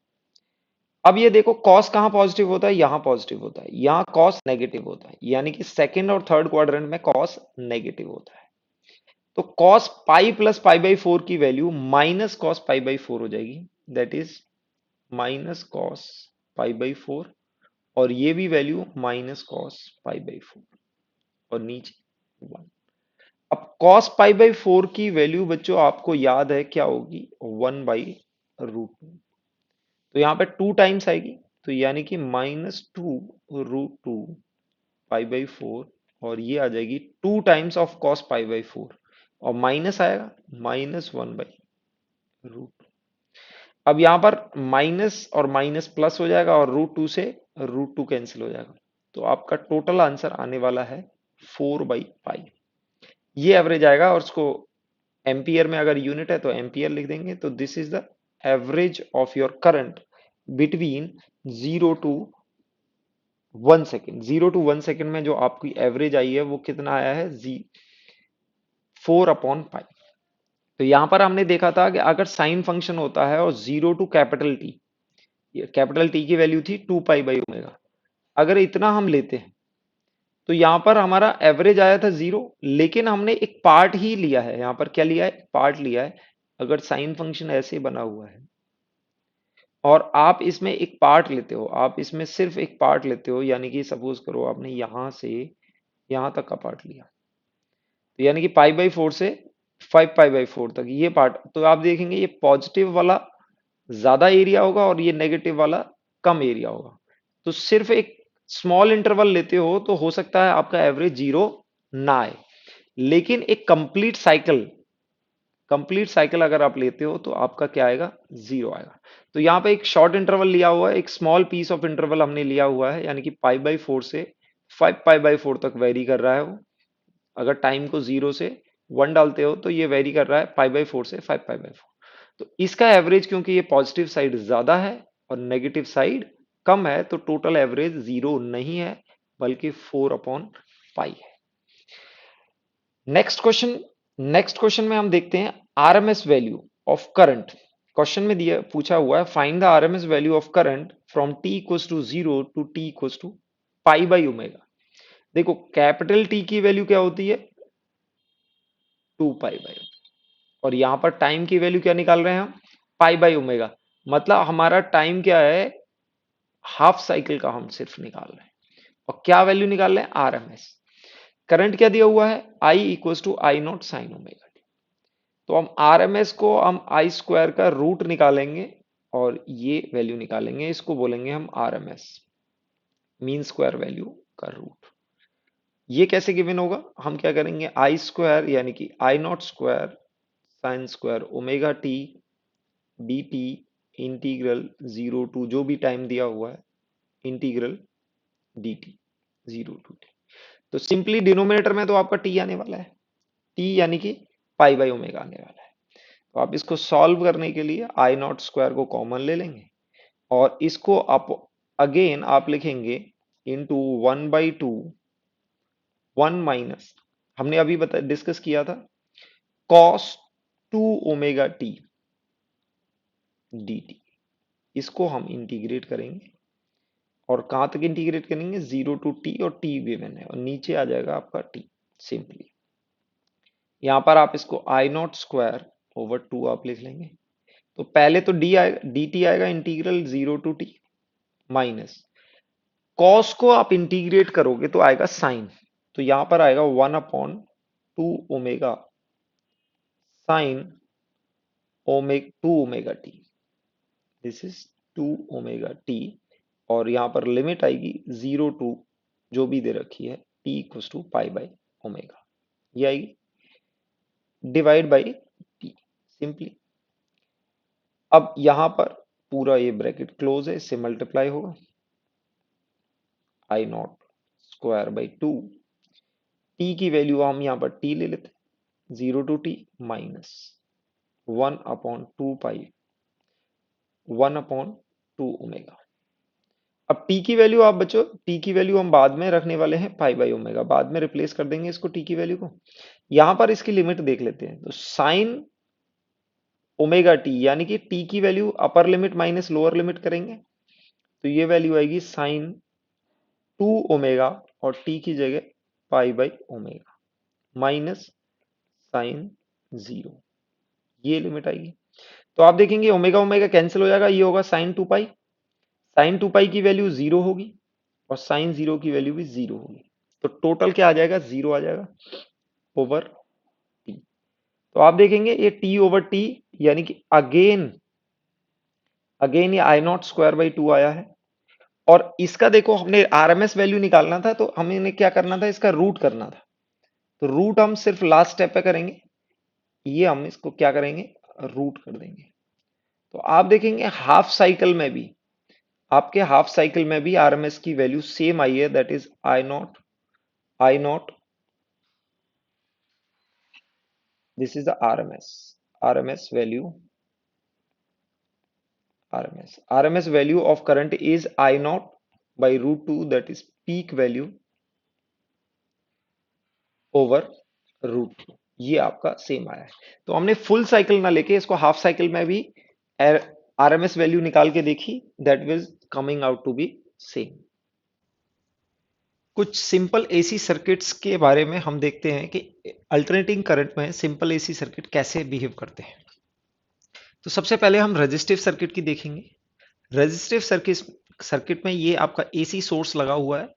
अब ये देखो कॉस कहां पॉजिटिव होता है, यहां पॉजिटिव होता है, यहां कॉस नेगेटिव होता है, यानी कि सेकंड और थर्ड क्वाड्रेंट में कॉस नेगेटिव होता है। तो cos pi plus pi by 4 की value minus cos pi by 4 हो जाएगी, that is minus cos pi by 4 और ये भी value minus cos pi by 4 और नीचे 1। अब कॉस पाई बाई 4 की वैल्यू बच्चों आपको याद है क्या होगी 1/√2 तो यहाँ पे 2 टाइम्स आएगी तो यानी कि -2√2 पाई बाई 4 और ये आ जाएगी 2 times of cos pi by 4 और माइनस आएगा -1/√2। अब यहां पर माइनस और माइनस प्लस हो जाएगा और √2 से √2 कैंसिल हो जाएगा तो आपका टोटल आंसर आने वाला है 4/पाई। ये एवरेज आएगा और उसको एम्पियर में अगर यूनिट है तो एम्पियर लिख देंगे। तो this is the average of your current between 0 to 1 second. 0 to 1 second में जो आपकी एवरेज आई है वो कितना आया है 4/पाई। तो यहां पर हमने देखा था कि अगर साइन फंक्शन होता है और 0 टू कैपिटल टी की वैल्यू थी 2 पाई/ओमेगा, अगर इतना हम लेते हैं तो यहां पर हमारा एवरेज आया था 0 लेकिन हमने एक पार्ट ही लिया है। यहां पर क्या लिया है, पार्ट लिया है। अगर साइन फंक्शन ऐसे बना हुआ है और आप इसमें एक पार्ट लेते हो, आप इसमें सिर्फ एक पार्ट लेते हो, यानी कि सपोज करो आपने यहां से यहां तक का पार्ट लिया तो यानी कि पाई/4 से 5 पाई/4 तक ये पार्ट, तो आप देखेंगे ये पॉजिटिव वाला ज्यादा एरिया होगा और ये नेगेटिव वाला कम एरिया होगा। तो सिर्फ एक स्मॉल इंटरवल लेते हो तो हो सकता है आपका एवरेज 0 ना आए, लेकिन एक कंप्लीट साइकिल अगर आप लेते हो तो आपका क्या आएगा 0 आएगा। तो यहाँ पे एक शॉर्ट इंटरवल लिया हुआ है, एक स्मॉल पीस ऑफ इंटरवल हमने लिया हुआ है, यानी कि पाई/4 से 5 पाई/4 तक वेरी कर रहा है वो। अगर टाइम को 0 से 1 डालते हो तो ये वेरी कर रहा है पाई/4 से 5 पाई/4। तो इसका एवरेज क्योंकि ये पॉजिटिव साइड ज्यादा है और नेगेटिव साइड कम है, तो टोटल एवरेज 0 नहीं है बल्कि 4/पाई है। नेक्स्ट क्वेश्चन में हम देखते हैं RMS value of current. Question में दिया पूछा हुआ है find the RMS value of current from t equals to 0 to t equals to pi by omega. देखो कैपिटल टी की वैल्यू क्या होती है, 2 पाई बाई, और यहां पर टाइम की वैल्यू क्या निकाल रहे हैं हम, पाई बाई ओमेगा। मतलब हमारा टाइम क्या है, हाफ साइकिल का हम सिर्फ निकाल रहे हैं। और क्या वैल्यू निकाल रहे हैं, आरएमएस। करंट क्या दिया हुआ है, I equals to I naught sine omega. तो हम आरएमएस को हम आई स्क्वायर का रूट निकालेंगे और ये वैल्यू निकालेंगे, इसको बोलेंगे हम आरएमएस, मीन स्क्वायर वैल्यू का रूट। ये कैसे गिवन होगा, हम क्या करेंगे, आई स्क्वायर यानी कि I naught square sine square omega T D T integral 0 to जो भी टाइम दिया हुआ है integral D T 0 to T. तो सिंपली डिनोमिनेटर में तो आपका टी आने वाला है, टी यानी कि पाई बाई ओमेगा आने वाला है। तो आप इसको सॉल्व करने के लिए आई नॉट स्क्वायर को कॉमन ले लेंगे और इसको आप अगेन आप लिखेंगे इंटू 1/2 1 माइनस, हमने अभी बता डिस्कस किया था, cos 2 omega T D T. इसको हम इंटीग्रेट करेंगे और कहां तक इंटीग्रेट करेंगे, 0 टू टी, और टी गिवन है और नीचे आ जाएगा आपका टी। सिंपली यहां पर आप इसको आई नॉट स्क्वायर ओवर 2 आप लिख लेंगे। तो पहले तो डी आएगा, डी टी आएगा integral 0 to T minus cos को आप इंटीग्रेट करोगे तो आएगा साइन। तो यहां पर आएगा 1/2 omega sine omega 2 omega T, this is 2 omega T. और यहां पर लिमिट आएगी 0 टू जो भी दे रखी है T equals to pi by omega, ये आएगी डिवाइड बाई टी सिंपली। अब यहां पर पूरा ये ब्रैकेट क्लोज है, इससे मल्टीप्लाई होगा I naught square by 2, T की वैल्यू हम यहां पर टी ले लेते हैं 0 to T minus 1/2 pi 1/2 omega. अब टी की वैल्यू आप बच्चों, टी की वैल्यू हम बाद में रखने वाले हैं पाई बाई ओमेगा, बाद में रिप्लेस कर देंगे इसको टी की वैल्यू को। यहां पर इसकी लिमिट देख लेते हैं, तो साइन ओमेगा टी यानी कि टी की value upper limit minus lower limit करेंगे, तो ये वैल्यू आएगी साइन 2 ओमेगा और टी की जगह pi by omega minus sine 0, ये लिमिट आएगी। तो आप देखेंगे ओमेगा ओमेगा कैंसिल हो जाएगा, ये होगा साइन 2 पाई, साइन 2 पाई की वैल्यू 0 होगी और साइन 0 की वैल्यू भी 0 होगी। तो टोटल क्या आ जाएगा, 0 आ जाएगा ओवर टी। तो आप देखेंगे ये टी ओवर टी यानी कि अगेन अगेन ये आई नॉट स्क्वायर बाई 2 आया है। और इसका देखो हमने आरएमएस वैल्यू निकालना था, तो हमें क्या करना था, इसका रूट करना था। तो रूट हम सिर्फ लास्ट स्टेप पे करेंगे, ये हम इसको क्या करेंगे, रूट कर देंगे। तो आप देखेंगे हाफ साइकिल में भी, आपके हाफ साइकिल में भी आरएमएस की वैल्यू सेम आई है, that is I not this is the RMS value, RMS value of current is I naught by √2, that is peak value over √2, ये आपका सेम आया है। तो हमने फुल साइकिल ना लेके इसको हाफ साइकिल में भी आरएमएस वैल्यू निकाल के देखी, that is coming out to be same. कुछ सिंपल एसी सर्किट्स के बारे में हम देखते हैं कि अल्टरनेटिंग करंट में सिंपल एसी सर्किट कैसे बिहेव करते हैं। तो सबसे पहले हम रेजिस्टिव सर्किट की देखेंगे। रेजिस्टिव सर्किट में ये आपका एसी सोर्स लगा हुआ है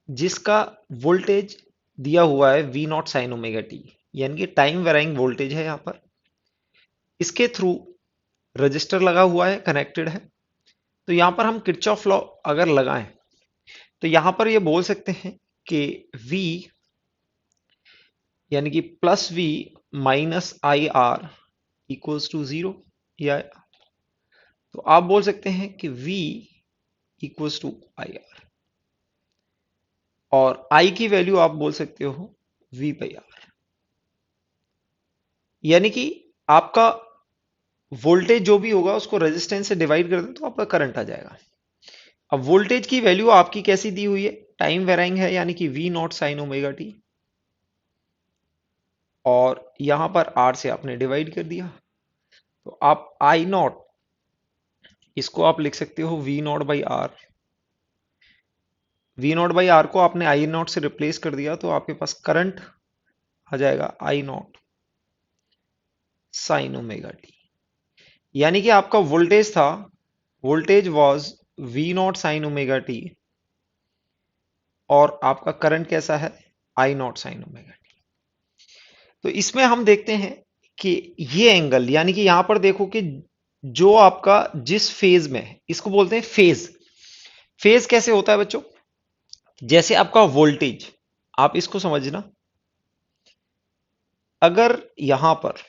जिसका वोल्टेज दिया हुआ है V naught sine omega T, यानी कि टाइम वेराइंग वोल्टेज है यहां पर। इसके थ्रू रजिस्टर लगा हुआ है, कनेक्टेड है। तो यहां पर हम किरचॉफ लॉ अगर लगाएं तो यहां पर ये बोल सकते हैं कि V यानी कि plus V minus I R equals to 0, या तो आप बोल सकते हैं कि V equals to I R, और I की वैल्यू आप बोल सकते हो V बाई आर। यानी कि आपका वोल्टेज जो भी होगा उसको रेजिस्टेंस से डिवाइड कर दें तो आपका करंट आ जाएगा। अब वोल्टेज की वैल्यू आपकी कैसी दी हुई है, टाइम वेराइंग है, यानी कि V naught sine omega T, और यहां पर आर से आपने डिवाइड कर दिया, तो आप आई नॉट, इसको आप लिख सकते हो V naught by R. V naught by R को आपने आई नॉट से रिप्लेस कर दिया तो आपके पास करंट आ जाएगा I naught sine omega T. यानी कि आपका वोल्टेज था, voltage was V naught sine omega T, और आपका करंट कैसा है, I naught sine omega T. तो इसमें हम देखते हैं कि ये एंगल, यानी कि यहां पर देखो कि जो आपका जिस फेज में है, इसको बोलते हैं फेज। फेज कैसे होता है बच्चों, जैसे आपका वोल्टेज, आप इसको समझना, अगर यहां पर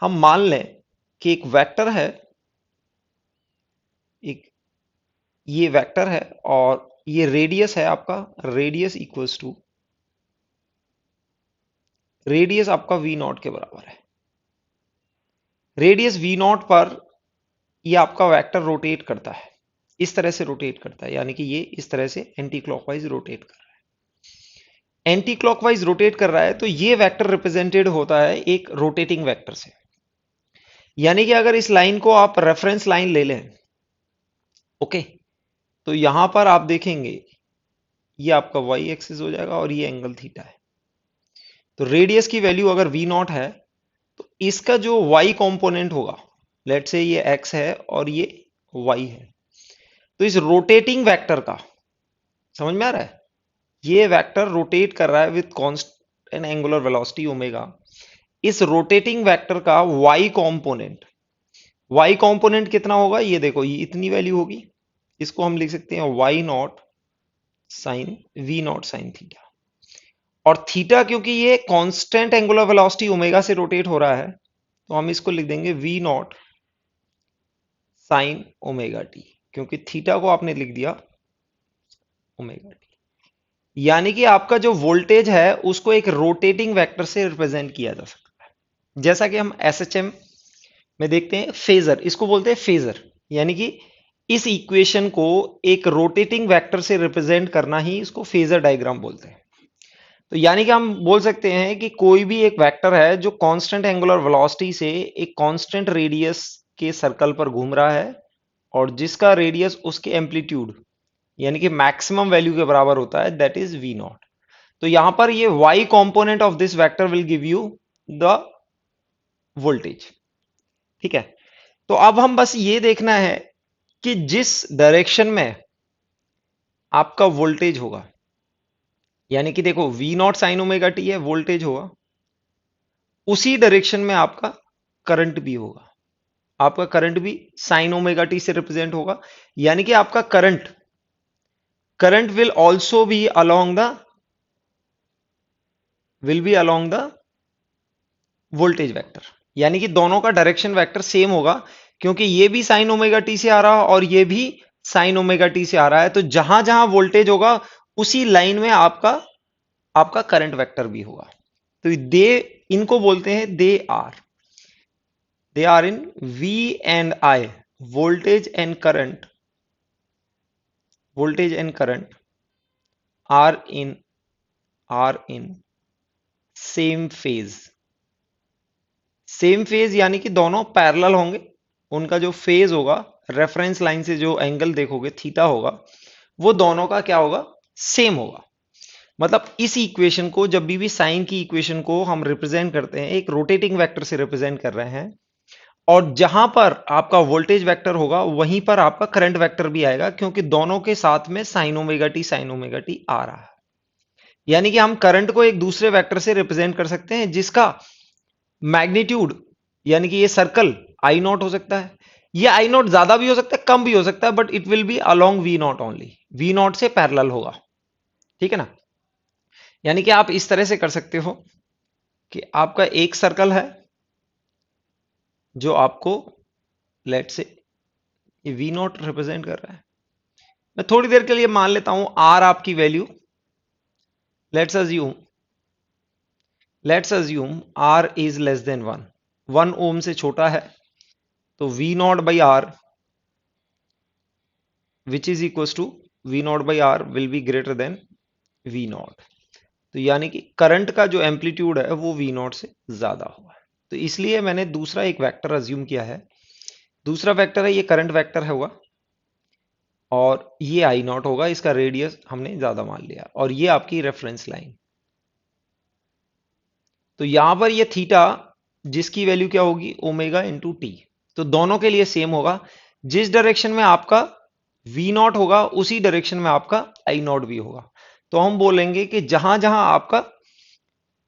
हम मान लें कि एक वेक्टर है, एक ये वेक्टर है, और ये रेडियस है आपका, रेडियस इक्वल्स टू, रेडियस आपका वी नॉट के बराबर है। रेडियस वी नॉट पर ये आपका वेक्टर रोटेट करता है, इस तरह से रोटेट करता है, यानी कि ये इस तरह से एंटी क्लॉकवाइज रोटेट कर रहा है। एंटी क्लॉकवाइज रोटेट कर रहा है तो ये वेक्टर रिप्रेजेंटेड होता है एक रोटेटिंग वेक्टर से। यानी कि अगर इस लाइन को आप रेफरेंस लाइन ले लें, ओके, तो यहां पर आप देखेंगे ये आपका वाई एक्सिस हो जाएगा और ये एंगल थीटा है। तो रेडियस की वैल्यू अगर वी नॉट है तो इसका जो वाई कंपोनेंट होगा, लेट से ये एक्स है और ये वाई है, तो इस रोटेटिंग वेक्टर का, समझ में आ रहा है, ये वेक्टर रोटेट कर रहा है with constant angular velocity omega. इस रोटेटिंग वेक्टर का वाई कंपोनेंट कितना होगा, ये देखो, ये इतनी वैल्यू होगी, इसको हम लिख सकते हैं Y naught sine V naught sine theta. और थीटा क्योंकि ये कांस्टेंट एंगुलर वेलोसिटी ओमेगा से रोटेट हो रहा है, तो हम इसको लिख देंगे V naught sine omega T, क्योंकि थीटा को आपने लिख दिया ओमेगा टी। यानी कि आपका जो वोल्टेज है उसको एक रोटेटिंग वेक्टर से रिप्रेजेंट किया जा सकता है, जैसा कि हम एसएचएम में देखते हैं फेजर, इसको बोलते हैं फेजर। यानी कि इस इक्वेशन को एक रोटेटिंग वेक्टर से रिप्रेजेंट करना ही इसको फेजर डायग्राम बोलते हैं। तो यानी कि हम बोल सकते हैं कि कोई भी एक वेक्टर है जो कांस्टेंट एंगुलर वेलोसिटी से एक कांस्टेंट रेडियस के सर्कल पर घूम रहा है, और जिसका रेडियस उसके एम्पलीट्यूड यानी कि मैक्सिमम वैल्यू के बराबर होता है, दैट इज वी नॉट। तो यहां पर ये y component of this vector will give you the voltage. ठीक है, तो अब हम बस ये देखना है कि जिस डायरेक्शन में आपका वोल्टेज होगा, यानी कि देखो V naught sine omega T है, वोल्टेज होगा, उसी डायरेक्शन में आपका करंट भी होगा। आपका करंट भी साइन ओमेगा टी से रिप्रेजेंट होगा, यानी कि आपका current current will be along the voltage vector. यानी कि दोनों का डायरेक्शन वेक्टर सेम होगा, क्योंकि ये भी साइन ओमेगा टी से आ रहा है और ये भी साइन ओमेगा टी से आ रहा है। तो जहां जहां वोल्टेज होगा उसी लाइन में आपका आपका करंट वेक्टर भी होगा। तो दे इनको बोलते हैं they are in V and I, voltage and current, voltage and current are in same phase. Same phase यानी कि दोनों पैरेलल होंगे, उनका जो फेज होगा, रेफरेंस लाइन से जो एंगल देखोगे थीटा होगा, वो दोनों का क्या होगा, सेम होगा। मतलब इस इक्वेशन को, जब भी साइन की इक्वेशन को हम रिप्रेजेंट करते हैं, एक रोटेटिंग वेक्टर से रिप्रेजेंट कर रहे हैं, और जहां पर आपका वोल्टेज वेक्टर होगा वहीं पर आपका करंट वेक्टर भी आएगा, क्योंकि दोनों के साथ में साइन ओमेगा टी आ रहा है। यानी कि हम करंट को एक दूसरे वेक्टर से रिप्रेजेंट कर सकते हैं जिसका मैग्नीट्यूड, यानी कि ये सर्कल आई नॉट हो सकता है, ये आई नॉट ज्यादा भी हो सकता है, कम भी हो सकता है, but it will be along V naught only, V naught से पैरेलल होगा। ठीक है ना, यानी कि आप इस तरह से कर सकते हो कि आपका एक सर्कल है जो आपको, लेट से, ये वी नॉट रिप्रेजेंट कर रहा है। मैं थोड़ी देर के लिए मान लेता हूं आर आपकी value, let's assume R is less than 1, 1 ohm से छोटा है, तो V naught by R which is equal to V naught by R will be greater than V naught. तो यानी कि करंट का जो एम्पलीट्यूड है वो वी नॉट से ज्यादा होगा। तो इसलिए मैंने दूसरा एक वेक्टर अज्यूम किया है। दूसरा वेक्टर है, ये करंट वेक्टर है हुआ, और ये आई नॉट होगा, इसका रेडियस हमने ज्यादा मान लिया, और ये आपकी रेफरेंस लाइन। तो यहां पर ये थीटा जिसकी वैल्यू क्या होगी, ओमेगा इंटू टी। तो दोनों के लिए सेम होगा, जिस डायरेक्शन में आपका वी नॉट होगा उसी डायरेक्शन में आपका आई नॉट भी होगा। तो हम बोलेंगे कि जहां जहां आपका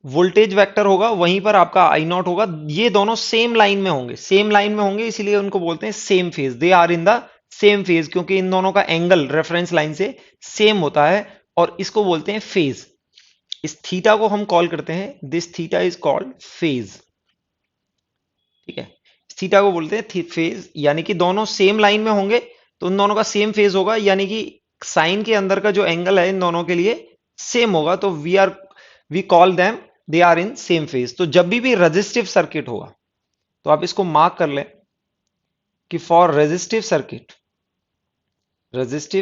वोल्टेज वेक्टर होगा वहीं पर आपका आई नॉट होगा। ये दोनों सेम लाइन में होंगे, सेम लाइन में होंगे, इसीलिए उनको बोलते हैं same phase. They are in the same phase, क्योंकि इन दोनों का एंगल रेफरेंस लाइन से सेम होता है, और इसको बोलते हैं फेज। इस थीटा को हम कॉल करते हैं, this theta is called phase. ठीक है, इस थीटा को बोलते हैं फेज, यानी कि दोनों सेम लाइन में होंगे तो उन दोनों का सेम फेज होगा, यानी कि साइन के अंदर का जो एंगल है इन दोनों के लिए सेम होगा। तो we call them they are in same phase. तो जब भी रेजिस्टिव सर्किट होगा तो आप इसको मार्क कर लें कि for resistive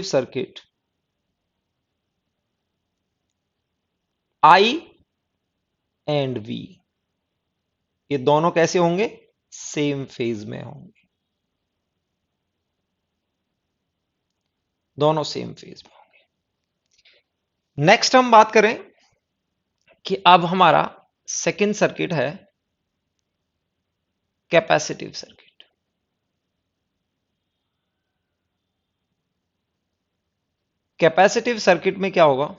circuit I and V, ये दोनों कैसे होंगे, सेम फेज में होंगे, दोनों सेम फेज में होंगे। नेक्स्ट हम बात करें कि अब हमारा सेकंड सर्किट है कैपेसिटिव सर्किट। कैपेसिटिव सर्किट में क्या होगा,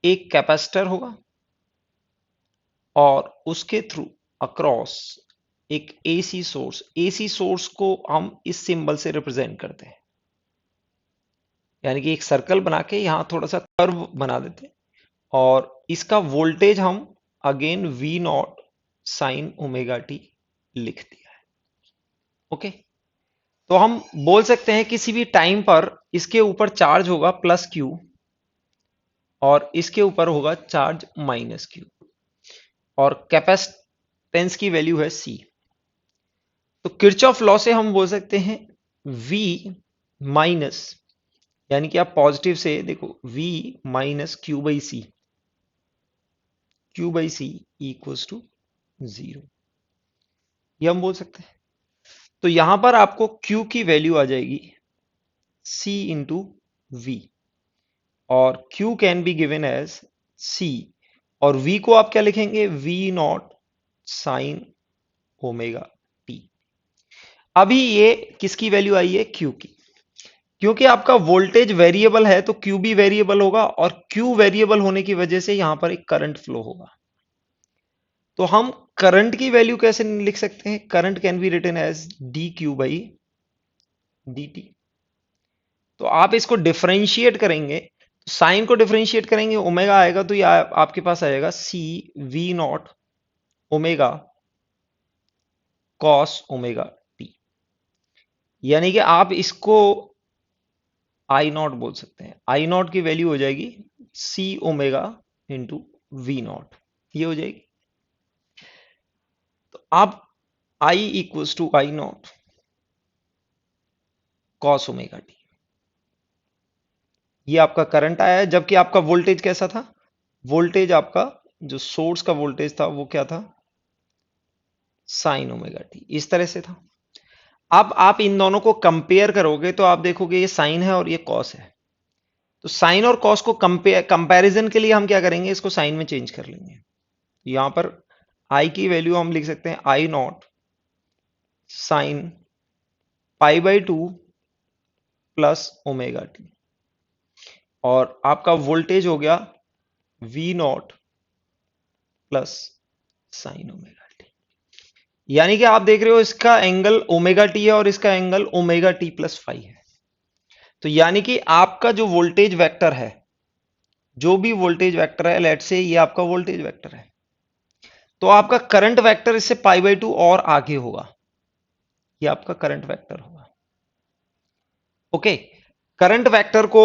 एक कैपेसिटर होगा और उसके थ्रू अक्रॉस एक एसी सोर्स को हम इस सिंबल से रिप्रेजेंट करते हैं, यानी कि एक सर्कल बना के यहां थोड़ा सा कर्व बना देते हैं, और इसका वोल्टेज हम again V naught sine omega T लिख दिया है। ओके, तो हम बोल सकते हैं किसी भी टाइम पर इसके ऊपर चार्ज होगा प्लस क्यू और इसके ऊपर होगा चार्ज माइनस क्यू, और कैपेसिटेंस की वैल्यू है सी। तो किरचॉफ लॉ से हम बोल सकते हैं V माइनस, यानी कि आप पॉजिटिव से देखो, V minus Q by C equals to 0, ये हम बोल सकते हैं। तो यहां पर आपको Q की वैल्यू आ जाएगी C इंटू वी, और Q can be given as C, और V को आप क्या लिखेंगे, V naught sine omega T. अभी ये किसकी वैल्यू आई है, Q की। क्योंकि आपका वोल्टेज वेरिएबल है तो Q भी वेरिएबल होगा, और Q वेरिएबल होने की वजह से यहां पर एक करंट फ्लो होगा। तो हम करंट की वैल्यू कैसे लिख सकते हैं, current can be written as D Q by D T. तो आप इसको डिफरेंशिएट करेंगे, साइन को डिफरेंशिएट करेंगे, ओमेगा आएगा, तो ये आपके पास आएगा C V naught omega cos omega T, यानी कि आप इसको आई नॉट बोल सकते हैं। आई नॉट की वैल्यू हो जाएगी C omega into V naught, ये हो जाएगी। तो आप I equals to I naught cos omega T, ये आपका करंट आया है, जबकि आपका वोल्टेज कैसा था, वोल्टेज आपका जो सोर्स का वोल्टेज था वो क्या था, साइन ओमेगा टी, इस तरह से था। अब आप इन दोनों को कंपेयर करोगे तो आप देखोगे ये साइन है और ये कॉस है। तो साइन और कॉस को कंपैरिजन के लिए हम क्या करेंगे, इसको साइन में चेंज कर लेंगे। यहां पर आई की वैल्यू हम लिख सकते हैं I naught sine pi by two plus omega T, और आपका वोल्टेज हो गया V naught plus sine omega T. यानी कि आप देख रहे हो इसका एंगल ओमेगा टी है और इसका angle omega T plus five है। तो यानी कि आपका जो वोल्टेज वेक्टर है, जो भी वोल्टेज वेक्टर है, लेट से ये आपका वोल्टेज वेक्टर है, तो आपका करंट वेक्टर इससे पाई बाई टू और आगे होगा, ये आपका करंट वेक्टर होगा। ओके, करंट वेक्टर को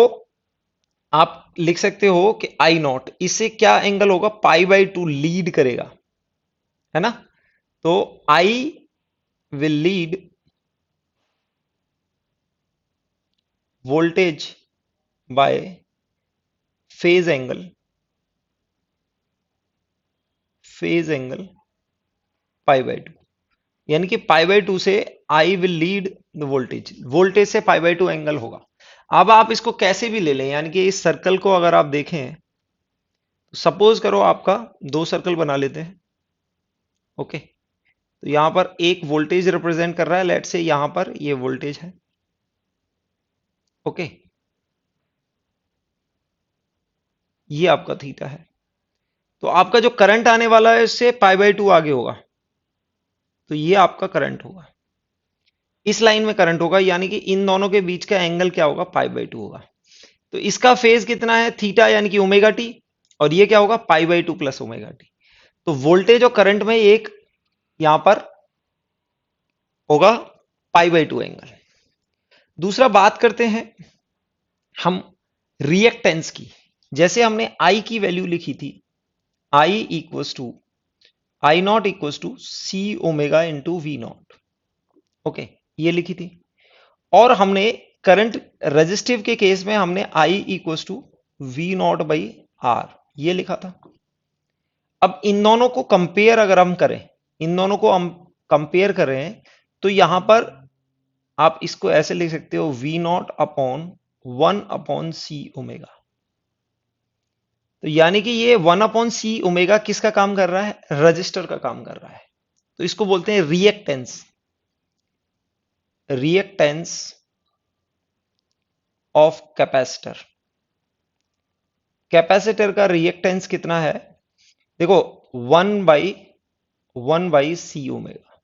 आप लिख सकते हो कि आई नॉट, इससे क्या एंगल होगा, पाई बाई टू लीड करेगा, है ना। तो I will lead voltage by phase angle pi by to, यानी कि पाई बाई टू से I will lead the voltage, voltage से पाई बाई टू एंगल होगा। अब आप इसको कैसे भी ले लें, यानी कि इस सर्कल को अगर आप देखें, तो सपोज करो आपका दो सर्कल बना लेते हैं। ओके, तो यहां पर एक वोल्टेज रिप्रेजेंट कर रहा है, लेट से यहां पर ये वोल्टेज है। ओके, ये आपका थीटा है। तो आपका जो करंट आने वाला है इससे पाई बाई टू आगे होगा, तो ये आपका करंट होगा, इस लाइन में करंट होगा, यानी कि इन दोनों के बीच का एंगल क्या होगा, पाई बाई टू होगा। तो इसका फेज कितना है, थीटा, यानी कि ओमेगा टी, और ये क्या होगा, पाई by two plus omega T. तो वोल्टेज और करंट में एक यहां पर होगा पाई बाई टू एंगल। दूसरा बात करते हैं हम रिएक्टेंस की। जैसे हमने आई की वैल्यू लिखी थी, I equals to I naught equals to C omega into V naught. Okay, ये लिखी थी। और हमने करंट रेजिस्टिव के केस में हमने I equals to V naught by R, ये लिखा था। अब इन दोनों को कंपेयर अगर हम करें, इन दोनों को हम कंपेयर करें, तो यहां पर आप इसको ऐसे लिख सकते हो, V naught upon one upon C omega. तो यानी कि ये वन अपॉन सी ओमेगा किसका काम कर रहा है, रजिस्टर का काम कर रहा है। तो इसको बोलते हैं reactance, reactance of capacitor. Capacitor का रिएक्टेंस कितना है, देखो, वन बाई सी ओमेगा।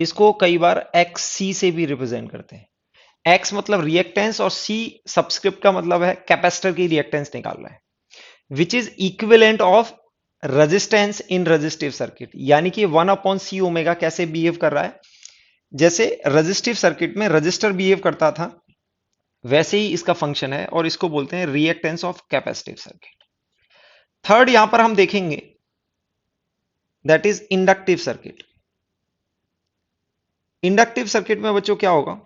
इसको कई बार एक्स सी से भी रिप्रेजेंट करते हैं। एक्स मतलब रिएक्टेंस और सी सबस्क्रिप्ट का मतलब है कैपेसिटर की रिएक्टेंस निकाल रहा है, which is equivalent of resistance in resistive circuit. यानी कि वन अपॉन सी ओमेगा कैसे बिहेव कर रहा है, जैसे रेजिस्टिव सर्किट में रजिस्टर बिहेव करता था, वैसे ही इसका फंक्शन है, और इसको बोलते हैं reactance of capacitive circuit. Third यहां पर हम देखेंगे, that is inductive circuit. Inductive circuit में बच्चों क्या होगा,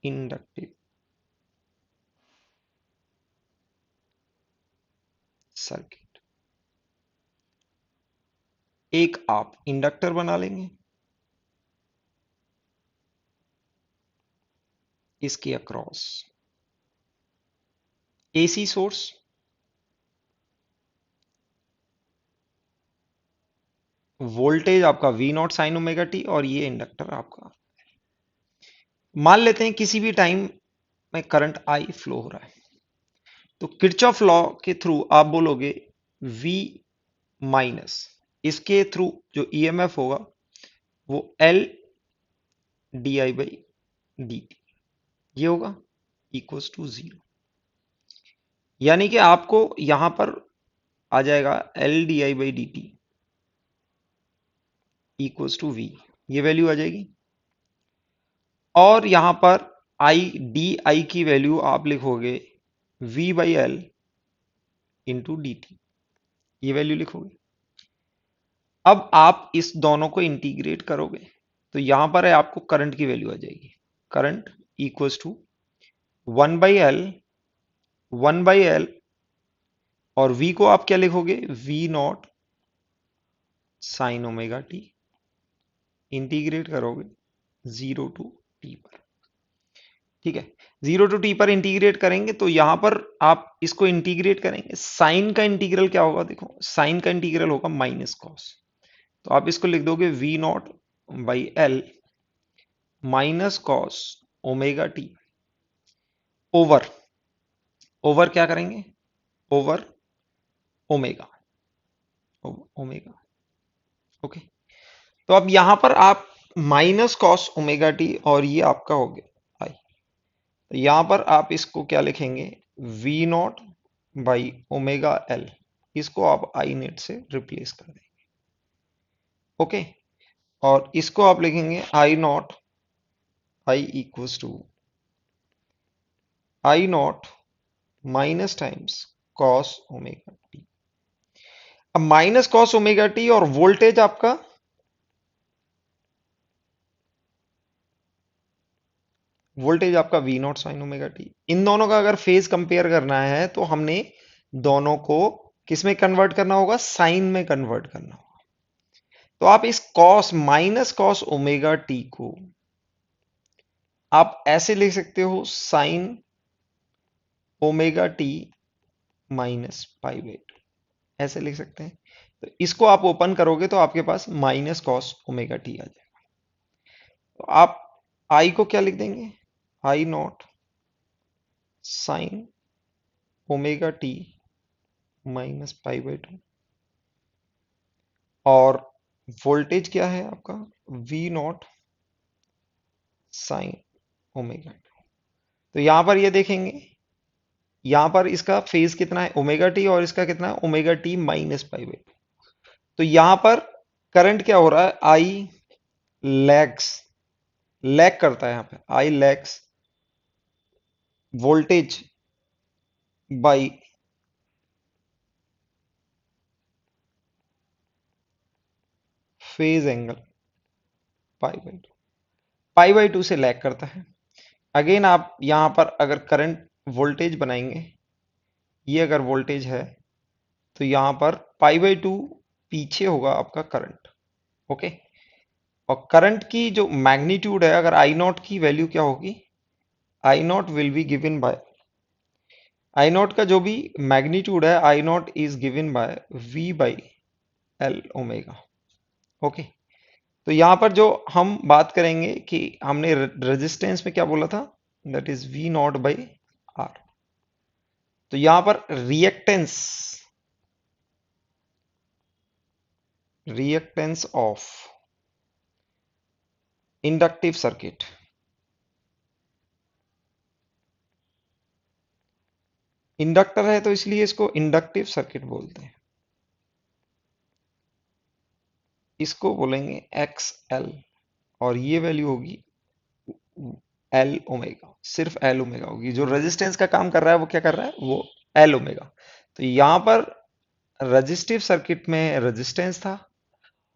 इंडक्टिव सर्किट, एक आप इंडक्टर बना लेंगे, इसके अक्रॉस एसी सोर्स, वोल्टेज आपका V naught sine omega T, और ये इंडक्टर आपका। मान लेते हैं किसी भी टाइम में करंट आई फ्लो हो रहा है, तो किरचॉफ लॉ के थ्रू आप बोलोगे V माइनस, इसके थ्रू जो ईएमएफ होगा वो L D I by D T, ये होगा इक्वल्स टू जीरो। यानी कि आपको यहां पर आ जाएगा L D I by D T equals to V, ये वैल्यू आ जाएगी। और यहां पर आई डी आई की वैल्यू आप लिखोगे V by L into D T, ये वैल्यू लिखोगे। अब आप इस दोनों को इंटीग्रेट करोगे, तो यहां पर है आपको करंट की वैल्यू आ जाएगी, current equals to one by L, one by L, और v को आप क्या लिखोगे, v naught sine omega T, integrate करोगे जीरो टू टी पर। ठीक है, जीरो टू टी पर इंटीग्रेट करेंगे, तो यहां पर आप इसको इंटीग्रेट करेंगे, साइन का इंटीग्रल क्या होगा, देखो साइन का इंटीग्रल होगा माइनस कॉस, तो आप इसको लिख दोगे v not by L minus cos omega T over, over क्या करेंगे, ओवर ओमेगा, ओमेगा। ओके, तो अब यहां पर आप माइनस कॉस ओमेगा टी, और ये आपका हो गया आई, तो यहां पर आप इसको क्या लिखेंगे, V naught by omega L, इसको आप आई नेट से रिप्लेस कर देंगे। ओके, और इसको आप लिखेंगे I naught, I equals to I naught minus times cos omega T. अब माइनस कॉस ओमेगा टी और वोल्टेज आपका V naught sine omega T. इन दोनों का अगर फेज कंपेयर करना है तो हमने दोनों को किस में कन्वर्ट करना होगा, साइन में कन्वर्ट करना होगा। तो आप इस cos minus cos omega T को आप ऐसे लिख सकते हो, sign omega T minus pi by to, ऐसे लिख सकते हैं। तो इसको आप ओपन करोगे तो आपके पास माइनस कॉस ओमेगा टी आ जाएगा। तो आप आई को क्या लिख देंगे, I naught sine omega T minus pi by two, और वोल्टेज क्या है आपका, V naught sine omega two. तो यहां पर ये देखेंगे, यहां पर इसका फेज कितना है ओमेगा टी, और इसका कितना है omega T minus pi by to. तो यहां पर करंट क्या हो रहा है, आई लैग्स, लैग करता है यहां पे, I lags voltage by phase angle pi by two से लैग करता है। अगेन आप यहां पर अगर करंट वोल्टेज बनाएंगे, ये अगर वोल्टेज है तो यहां पर पाई बाई टू पीछे होगा आपका करंट। ओके, और करंट की जो मैग्नीट्यूड है, अगर आई नॉट की वैल्यू क्या होगी, I naught will be given by, I naught का जो भी मैग्नीट्यूड है, I naught is given by V by L omega. Okay, तो यहां पर जो हम बात करेंगे कि हमने रेजिस्टेंस में क्या बोला था, that is V naught by R. तो यहां पर reactance, reactance of inductive circuit, inductor है तो इसलिए इसको इंडक्टिव सर्किट बोलते हैं, इसको बोलेंगे एक्स एल, और ये वैल्यू होगी एल ओमेगा, सिर्फ एल ओमेगा होगी। जो रेजिस्टेंस का काम कर रहा है वो क्या कर रहा है, वो एल ओमेगा। तो यहां पर रजिस्टिव सर्किट में रेजिस्टेंस था,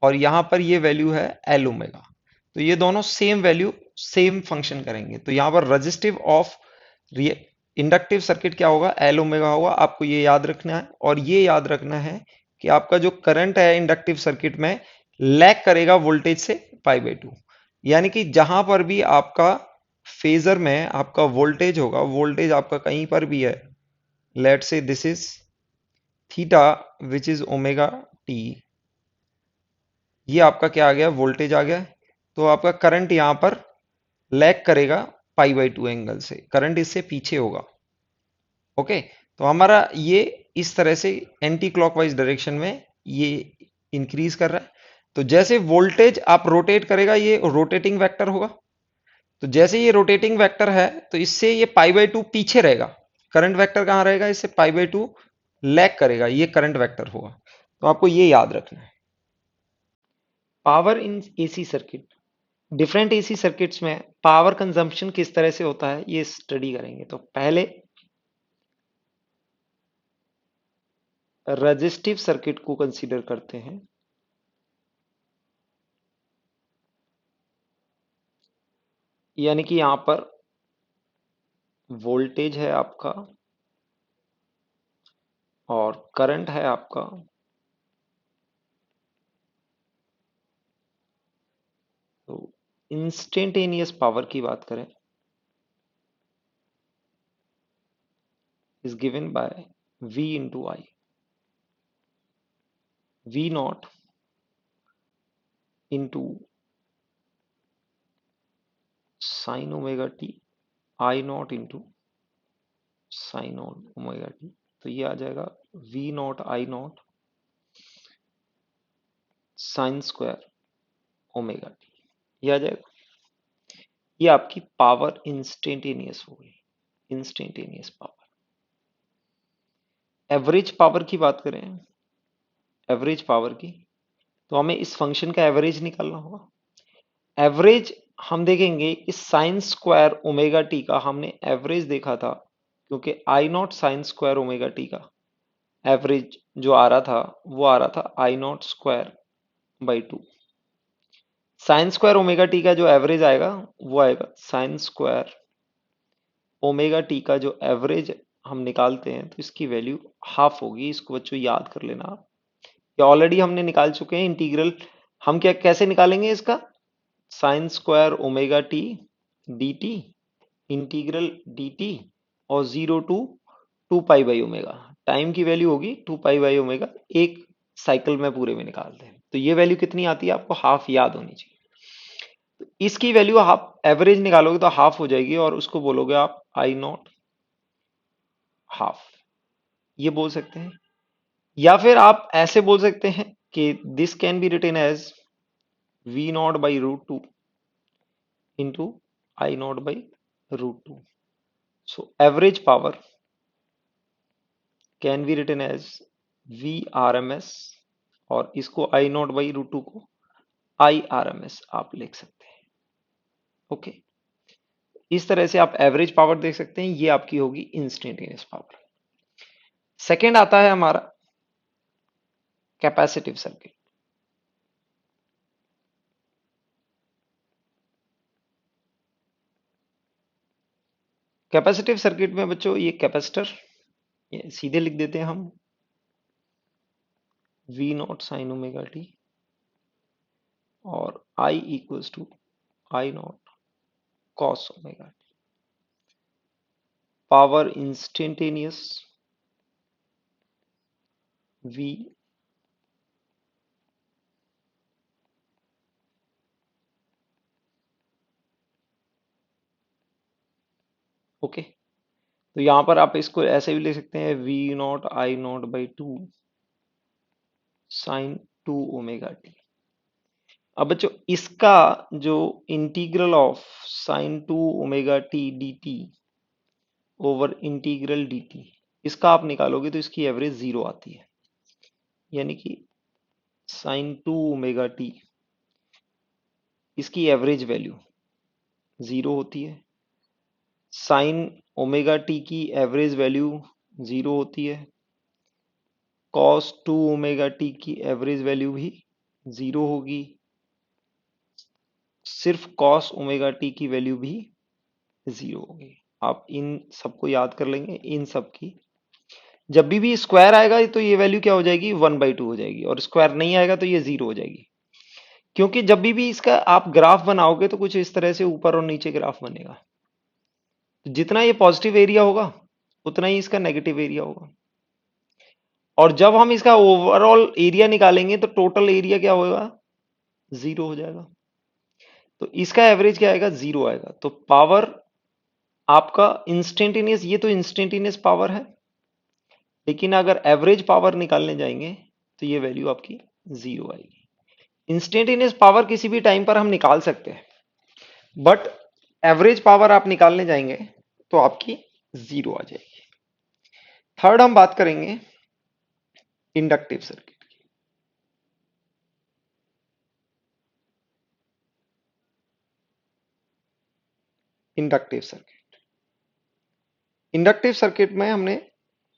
और यहां पर ये वैल्यू है एल ओमेगा। तो ये दोनों सेम वैल्यू सेम फंक्शन करेंगे। तो यहां पर रजिस्टिव ऑफ इंडक्टिव सर्किट क्या होगा, एल ओमेगा होगा। आपको ये याद रखना है, और ये याद रखना है कि आपका जो करंट है इंडक्टिव सर्किट में लैग करेगा वोल्टेज से पाई बाई टू। यानी कि जहां पर भी आपका फेजर में आपका वोल्टेज होगा, वोल्टेज आपका कहीं पर भी है, लेट से this is theta which is omega T, ये आपका क्या आ गया, वोल्टेज आ गया। तो आपका करंट यहां पर लैग करेगा पाई बाई टू एंगल से, करंट इससे पीछे होगा। ओके, तो हमारा ये इस तरह से एंटी क्लॉकवाइज डायरेक्शन में ये इंक्रीज कर रहा है। तो जैसे वोल्टेज आप रोटेट करेगा, ये रोटेटिंग वेक्टर होगा। तो जैसे ये रोटेटिंग वेक्टर है, तो इससे ये पाई बाई टू पीछे रहेगा। करंट वेक्टर कहां रहेगा, इससे पाई बाई टू लैग करेगा, ये करंट वेक्टर होगा। तो आपको ये याद रखना है। Power in AC circuit, different AC circuits में पावर कंजम्पशन किस तरह से होता है ये स्टडी करेंगे। तो पहले रजिस्टिव सर्किट को कंसीडर करते हैं। यानी कि यहां पर वोल्टेज है आपका और करंट है आपका, तो इंस्टेंटेनियस पावर की बात करें, is given bye V into I, V not into sine omega T, I not into sine omega T. तो ये आ जाएगा V naught I naught sine square omega T, ये आ जाएगा। ये आपकी पावर इंस्टेंटेनियस हो गई, इंस्टेंटेनियस पावर। एवरेज पावर की बात करें, एवरेज पावर की, तो हमें इस फंक्शन का एवरेज निकालना होगा। एवरेज हम देखेंगे इस साइन स्क्वायर ओमेगा टी का हमने एवरेज देखा था, क्योंकि I naught sine square omega T का एवरेज जो आ रहा था वो आ रहा था I naught square by two. Sine square omega T का जो एवरेज आएगा वो आएगा साइन स्क्वायर ओमेगा टी का जो एवरेज हम निकालते हैं तो इसकी वैल्यू हाफ होगी। इसको बच्चों याद कर लेना आप। ये ऑलरेडी हमने निकाल चुके हैं इंटीग्रल। हम क्या कैसे निकालेंगे इसका? Sign square omega T D T integral D T और 0 to 2 pi by omega. Time की वैल्यू होगी 2 पाई बाई ओमेगा। एक साइकिल में पूरे में निकालते हैं तो ये वैल्यू कितनी आती है आपको हाफ याद होनी चाहिए। तो इसकी वैल्यू हाफ एवरेज निकालोगे तो हाफ हो जाएगी और उसको बोलोगे आप आई नॉट हाफ। ये बोल सकते हैं या फिर आप ऐसे बोल सकते हैं कि this can be written as V naught by root two into I naught by root two. So average power can be written as V R M S और इसको I naught by root two को I R M S आप लिख सकते हैं। Okay, इस तरह से आप एवरेज पावर देख सकते हैं। ये आपकी होगी इंस्टेंटेनियस पावर। सेकेंड आता है हमारा कैपेसिटिव सर्किट। कैपेसिटिव सर्किट में बच्चों ये कैपेसिटर ये सीधे लिख देते हैं हम V naught sine omega T और I equals to I naught cos omega T. Power instantaneous V okay. तो यहां पर आप इसको ऐसे भी लिख सकते हैं V naught I naught by two sine two omega T. अब बच्चों इसका जो integral of sine two omega T D T over integral D T इसका आप निकालोगे तो इसकी एवरेज जीरो आती है। यानी कि साइन टू ओमेगा टी इसकी एवरेज वैल्यू जीरो होती है। साइन ओमेगा टी की एवरेज वैल्यू जीरो होती है। कॉस टू ओमेगा टी की एवरेज वैल्यू भी जीरो होगी। सिर्फ कॉस ओमेगा टी की वैल्यू भी जीरो होगी। आप इन सबको याद कर लेंगे। इन सब की जब भी स्क्वायर आएगा तो ये वैल्यू क्या हो जाएगी 1/2 हो जाएगी और स्क्वायर नहीं आएगा तो ये जीरो हो जाएगी। क्योंकि जब भी इसका आप ग्राफ बनाओगे तो कुछ इस तरह से ऊपर और नीचे ग्राफ बनेगा। तो जितना ये पॉजिटिव एरिया होगा उतना ही इसका नेगेटिव एरिया होगा। और जब हम इसका ओवरऑल एरिया निकालेंगे तो टोटल एरिया क्या होगा जीरो हो जाएगा। तो इसका एवरेज क्या आएगा जीरो आएगा। तो पावर आपका इंस्टेंटेनियस ये तो इंस्टेंटेनियस पावर है लेकिन अगर एवरेज पावर निकालने जाएंगे तो ये वैल्यू आपकी जीरो आएगी। इंस्टेंटेनियस पावर किसी भी टाइम पर हम निकाल सकते हैं बट एवरेज पावर आप निकालने जाएंगे तो आपकी जीरो आ जाएगी। थर्ड हम बात करेंगे इंडक्टिव सर्किट की। इंडक्टिव सर्किट इंडक्टिव सर्किट में हमने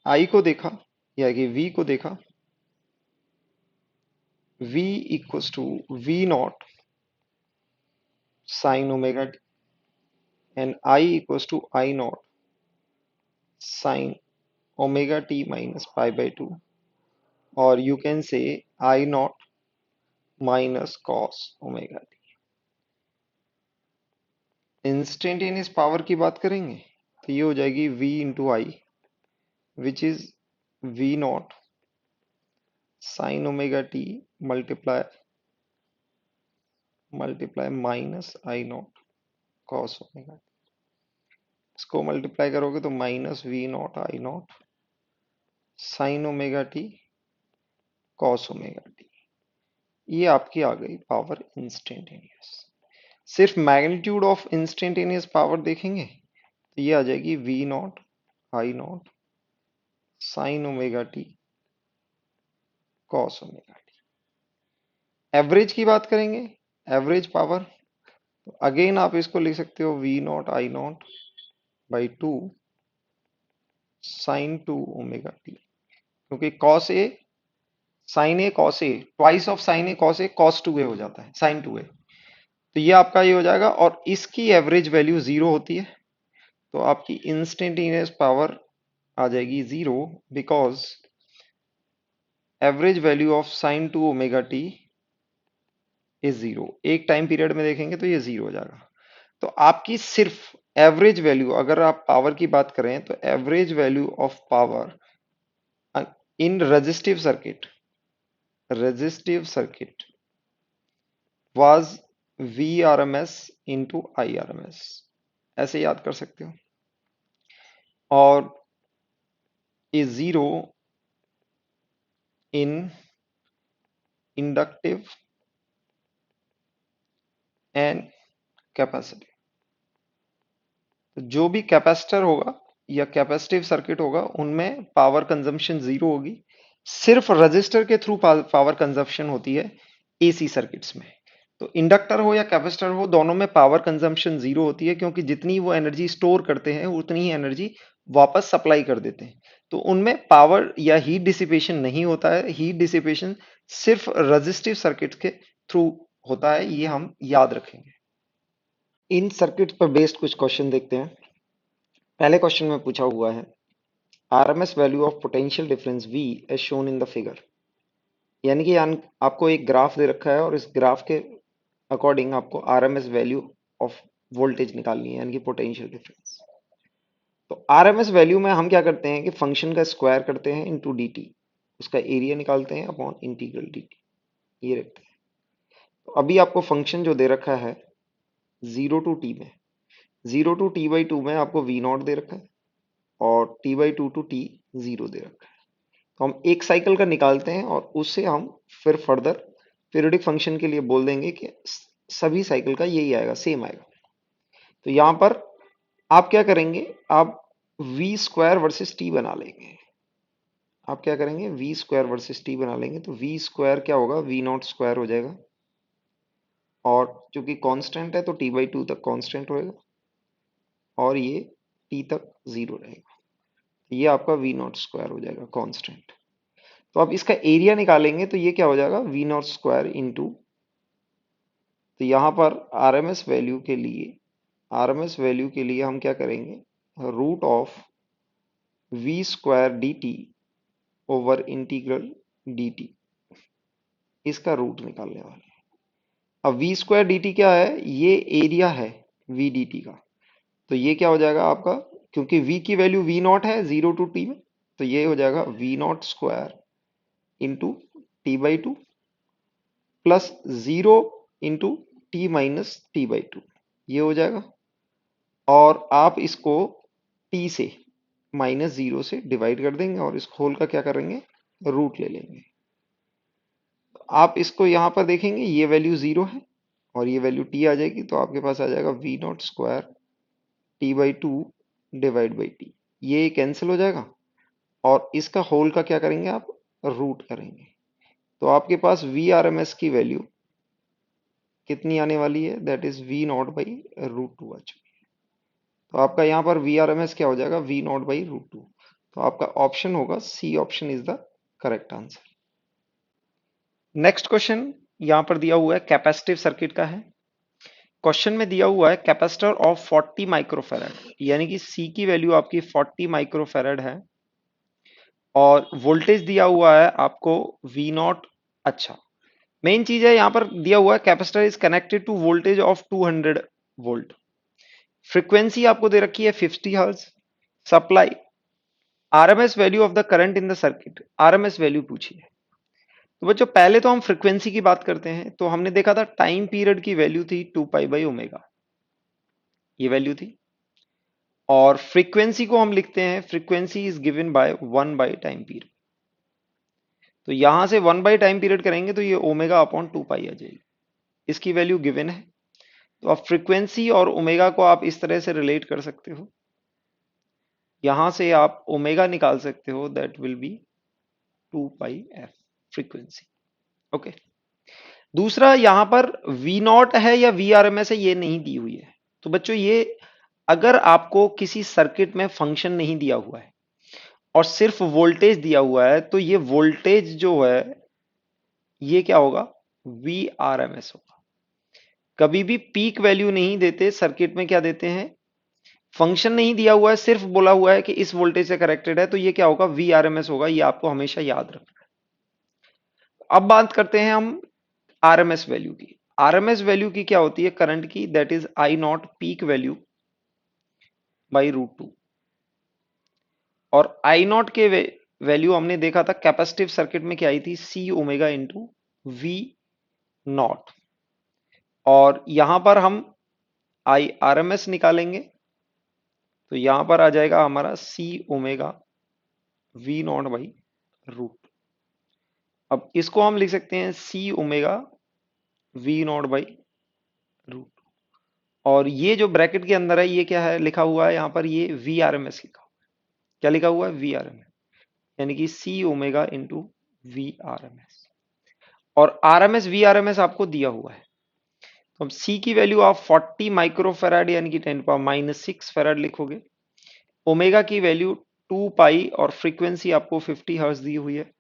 आई को देखा या कि वी को देखा। V equals to V naught sine omega T and I equals to I naught sine omega T minus pi by two और you can say I naught minus cos omega T. Instantaneous power की बात करेंगे तो ये हो जाएगी V into I which is V naught sine omega T multiply minus I naught cos omega T. इसको multiply करोगे तो minus V naught I naught sine omega T cos omega T. ये आपकी आ गई पावर इंस्टेंटेनियस। सिर्फ magnitude of instantaneous power देखेंगे तो ये आ जाएगी V naught I naught sine omega T cos omega T. Average की बात करेंगे एवरेज पावर तो अगेन आप इसको लिख सकते हो V naught I naught by two sine two omega T क्योंकि cos A sine A cos A, twice of sine A cos A cos 2a हो जाता है, साइन 2a। तो ये आपका ये हो जाएगा, और इसकी एवरेज वैल्यू 0 होती है, तो आपकी इंस्टेंटेनियस पावर आ जाएगी 0, because average value of sine 2 omega T is 0। एक टाइम पीरियड में देखेंगे तो ये 0 हो जाएगा। तो आपकी सिर्फ एवरेज वैल्यू, अगर आप पावर की बात करें तो average value of power in resistive circuit was V R M S into I R M S, ऐसे याद कर सकते हो। और is 0 in inductive and capacitive. तो जो भी कैपेसिटर होगा या कैपेसिटिव सर्किट होगा उनमें पावर कंजम्पशन 0 होगी। सिर्फ रजिस्टर के थ्रू पावर कंजम्पशन होती है एसी सर्किट्स में। तो इंडक्टर हो या कैपेसिटर हो, दोनों में पावर कंजम्पशन 0 होती है, क्योंकि जितनी वो एनर्जी स्टोर करते हैं उतनी ही एनर्जी वापस सप्लाई कर देते हैं। तो उनमें पावर या हीट डिसिपेशन नहीं होता है। हीट डिसिपेशन सिर्फ रजिस्टिव सर्किट के थ्रू होता है, ये हम याद रखेंगे। इन सर्किट पर बेस्ड कुछ क्वेश्चन देखते हैं। पहले क्वेश्चन में पूछा हुआ है RMS value of potential difference V as shown in the figure. यानी कि आपको एक ग्राफ दे रखा है और इस ग्राफ के अकॉर्डिंग आपको आरएमएस वैल्यू ऑफ वोल्टेज निकालनी है, यानी कि पोटेंशियल डिफरेंस। तो आरएमएस वैल्यू में हम क्या करते हैं कि फंक्शन का स्क्वायर करते हैं इनटू dt, उसका एरिया निकालते हैं अपॉन इंटीग्रल dt, ये रखते हैं। तो अभी आपको फंक्शन जो दे रखा है 0 टू t में, 0 टू t/2 में आपको v0 दे रखा है और t/2 टू t 0 दे रखा है। तो हम एक साइकिल का निकालते हैं और उससे हम फिर फर्दर पीरियोडिक फंक्शन के लिए बोल देंगे कि सभी साइकिल का यही आएगा, सेम आएगा। तो यहाँ पर आप क्या करेंगे, आप v स्क्वायर वर्सेस t बना लेंगे। आप क्या करेंगे, v स्क्वायर वर्सेस t बना लेंगे। तो v स्क्वायर क्या होगा, v0 स्क्वायर हो जाएगा, और चूंकि कांस्टेंट है तो t/2 तक कांस्टेंट होएगा और ये t तक 0 रहेगा। ये आपका v0 स्क्वायर हो जाएगा कांस्टेंट। तो आप इसका एरिया निकालेंगे तो ये क्या हो जाएगा, v0 स्क्वायर इंटू, तो यहाँ पर आरएमएस वैल्यू के लिए हम क्या करेंगे, root of v square dt over integral dt, इसका रूट निकालने वाले हैं। अब v स्क्वायर dt क्या है, ये एरिया है v dt का। तो ये क्या हो जाएगा आपका, क्योंकि v की वैल्यू v0 है 0 टू t में, तो ये हो जाएगा v0 square into t/2 plus 0 into t minus t/2, ये हो जाएगा। और आप इसको t से -0 से डिवाइड कर देंगे और इस होल का क्या करेंगे, रूट ले लेंगे। आप इसको यहाँ पर देखेंगे, ये वैल्यू 0 है और ये वैल्यू t आ जाएगी, तो आपके पास आ जाएगा v0 square t/2 divide by t, ये कैंसिल हो जाएगा और इसका होल का क्या करेंगे, आप रूट करेंगे। तो आपके पास Vrms की वैल्यू कितनी आने वाली है, दैट इज v0 बाई √2 आ चुकी है। तो आपका यहाँ पर Vrms क्या हो जाएगा, v0 बाई √2। तो आपका ऑप्शन होगा C, option is the correct answer. Next question यहाँ पर दिया हुआ है कैपेसिटिव सर्किट का है। क्वेश्चन में दिया हुआ है कैपेसिटर ऑफ 40 माइक्रोफेरेड, यानी कि C की वैल्यू आपकी 40 माइक्रोफेरेड है और वोल्टेज दिया हुआ है आपको V0। अच्छा, मेन चीज है यहाँ पर दिया हुआ है capacitor is connected to voltage of 200 volt, frequency आपको दे रखी है 50 hertz, supply, RMS value of the current in the circuit, RMS value पूछी है। तो बच्चों पहले तो हम फ्रीक्वेंसी की बात करते हैं। तो हमने देखा था टाइम पीरियड की वैल्यू थी 2π/ω, ये वैल्यू थी। और फ्रीक्वेंसी को हम लिखते हैं, frequency is given bye 1 time period. तो यहां से 1 टाइम पीरियड करेंगे तो ये ω/2π आ जाएगी, इसकी वैल्यू गिवन है। तो अब फ्रीक्वेंसी और ओमेगा को आप इस तरह से रिलेट कर सकते हो, यहां से आप ओमेगा निकाल सकते हो, that will be 2πf frequency. Okay, दूसरा यहां पर V0 है या Vrms है, ये नहीं दी हुई है। तो बच्चों ये अगर आपको किसी सर्किट में फंक्शन नहीं दिया हुआ है और सिर्फ वोल्टेज दिया हुआ है, तो ये वोल्टेज जो है ये क्या होगा, वी आर एम एस होगा। कभी भी पीक वैल्यू नहीं देते सर्किट में, क्या देते हैं, फंक्शन नहीं दिया हुआ है, सिर्फ बोला हुआ है कि इस वोल्टेज से करेक्टेड है, तो ये क्या होगा, वी आर एम एस होगा। ये आपको हमेशा याद रखना है। अब बात करते हैं हम आरएमएस वैल्यू की। आरएमएस वैल्यू की क्या होती है करंट की, that is I naught peak value by root 2। और आई नॉट के वैल्यू हमने देखा था कैपेसिटिव सर्किट में क्या आई थी, सी ओमेगा इंटू वी नॉट। और यहां पर हम आई आरएमएस निकालेंगे, तो यहां पर आ जाएगा हमारा C omega V naught by root. अब इसको हम लिख सकते हैं C omega V naught by root. और ये जो ब्रैकेट के अंदर है ये क्या है लिखा हुआ है, यहां पर ये वी आर एम एस लिखा हुआ है। क्या लिखा हुआ है, वी आर एम एस, यानी कि C omega into V R M S. और R M S V R M S आपको दिया हुआ है, तो अब सी की वैल्यू आप 40 माइक्रोफेराड यानी कि 10⁻⁻⁶ फेराड लिखोगे। ओमेगा की वैल्यू 2 पाई और फ्रीक्वेंसी आपको 50 हर्ट्ज दी हुई है।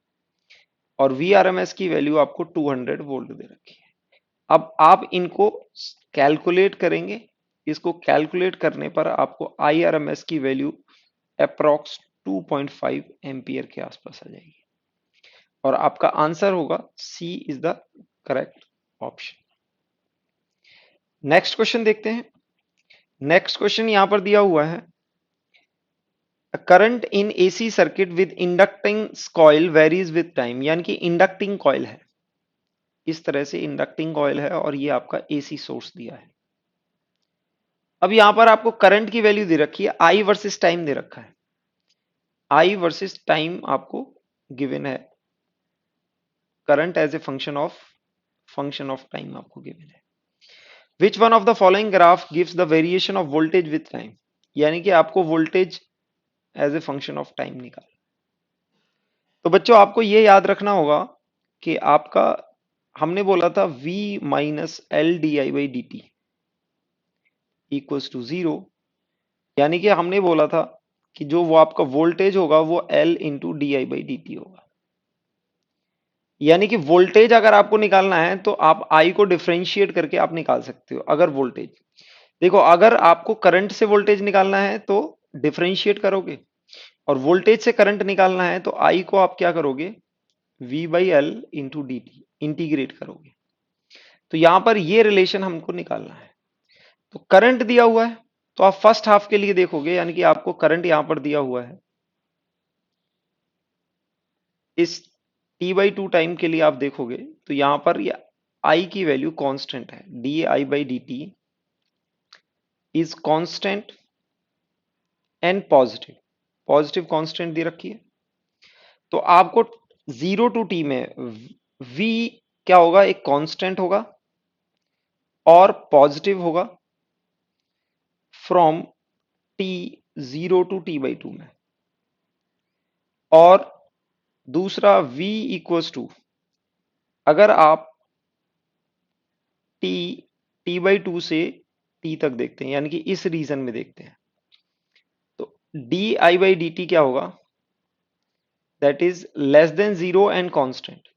और वी आर एम एस की वैल्यू आपको 200 वोल्ट दे रखी है। अब आप इनको कैलकुलेट करेंगे, इसको कैलकुलेट करने पर आपको आई आर एम एस की वैल्यू अप्रॉक्स 2.5 एम्पियर के आसपास आ जाएगी। और आपका आंसर होगा C is the correct option. Next question देखते हैं। नेक्स्ट क्वेश्चन यहां पर दिया हुआ है, current in AC circuit with inducting coil varies with time, यानी कि इंडक्टिंग कॉइल है, इस तरह से इंडक्टिंग कॉइल है और ये आपका एसी सोर्स दिया है। अब यहां पर आपको करंट की वैल्यू दे रखी है, आई वर्सेस टाइम दे रखा है। आई वर्सेस टाइम आपको गिवन है, current as a function of time आपको गिवन है। Which one of the following graph gives the variation of voltage with time, यानी कि आपको voltage as a function of time निकाल। तो बच्चों आपको ये याद रखना होगा कि आपका, हमने बोला था v minus L D I by D T equals to 0, यानी कि हमने बोला था कि जो वो आपका वोल्टेज होगा वो L into D I by D T होगा। यानी कि वोल्टेज अगर आपको निकालना है तो आप I को डिफरेंशिएट करके आप निकाल सकते हो। अगर वोल्टेज, देखो अगर आपको करंट से वोल्टेज निकालना है तो डिफरेंशिएट करोगे, और वोल्टेज से करंट निकालना है तो I को आप क्या करोगे, V by L into D T integrate करोगे। तो यहां पर ये रिलेशन हमको निकालना है। तो करंट दिया हुआ है, तो आप फर्स्ट हाफ के लिए देखोगे, यानी कि आपको करंट यहां पर दिया हुआ है, इस t/2 टाइम के लिए आप देखोगे तो यहां पर ये I की वैल्यू कांस्टेंट है, D I by D T is constant and positive, positive constant दे रखी है। तो आपको 0 to t में v क्या होगा, एक कांस्टेंट होगा और पॉजिटिव होगा फ्रॉम t 0 to t/2 में। और दूसरा v इक्वल्स टू, अगर आप t t/2 से t तक देखते हैं, यानी कि इस रीजन में देखते हैं, तो D I by D T क्या होगा, that is less then 0 and constant,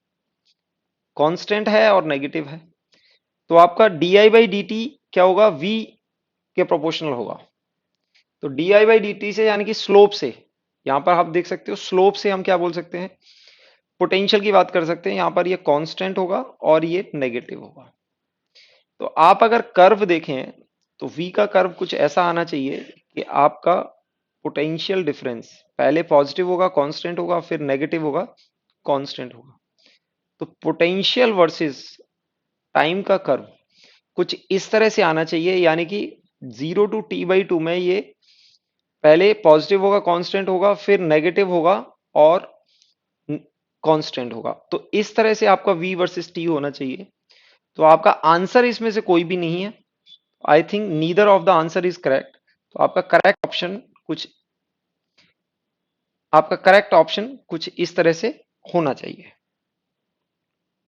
constant है और नेगेटिव है। तो आपका D I by D T क्या होगा, v के प्रोपोर्शनल होगा। तो D I by D T से, यानी कि स्लोप से, यहां पर आप देख सकते हो स्लोप से हम क्या बोल सकते हैं, पोटेंशियल की बात कर सकते हैं। यहां पर ये कांस्टेंट होगा और ये नेगेटिव होगा। तो आप अगर कर्व देखें तो v का कर्व कुछ ऐसा आना चाहिए कि आपका पोटेंशियल डिफरेंस पहले पॉजिटिव होगा, कांस्टेंट होगा, फिर नेगेटिव होगा, कांस्टेंट होगा। तो पोटेंशियल वर्सेस टाइम का कर्व कुछ इस तरह से आना चाहिए, यानी कि 0 to t/2 में ये पहले पॉजिटिव होगा, कांस्टेंट होगा, फिर नेगेटिव होगा और कांस्टेंट होगा। तो इस तरह से आपका v वर्सेस t होना चाहिए। तो आपका आंसर इसमें से कोई भी नहीं है। I think neither of the answer is correct. तो आपका करेक्ट ऑप्शन कुछ इस तरह से होना चाहिए।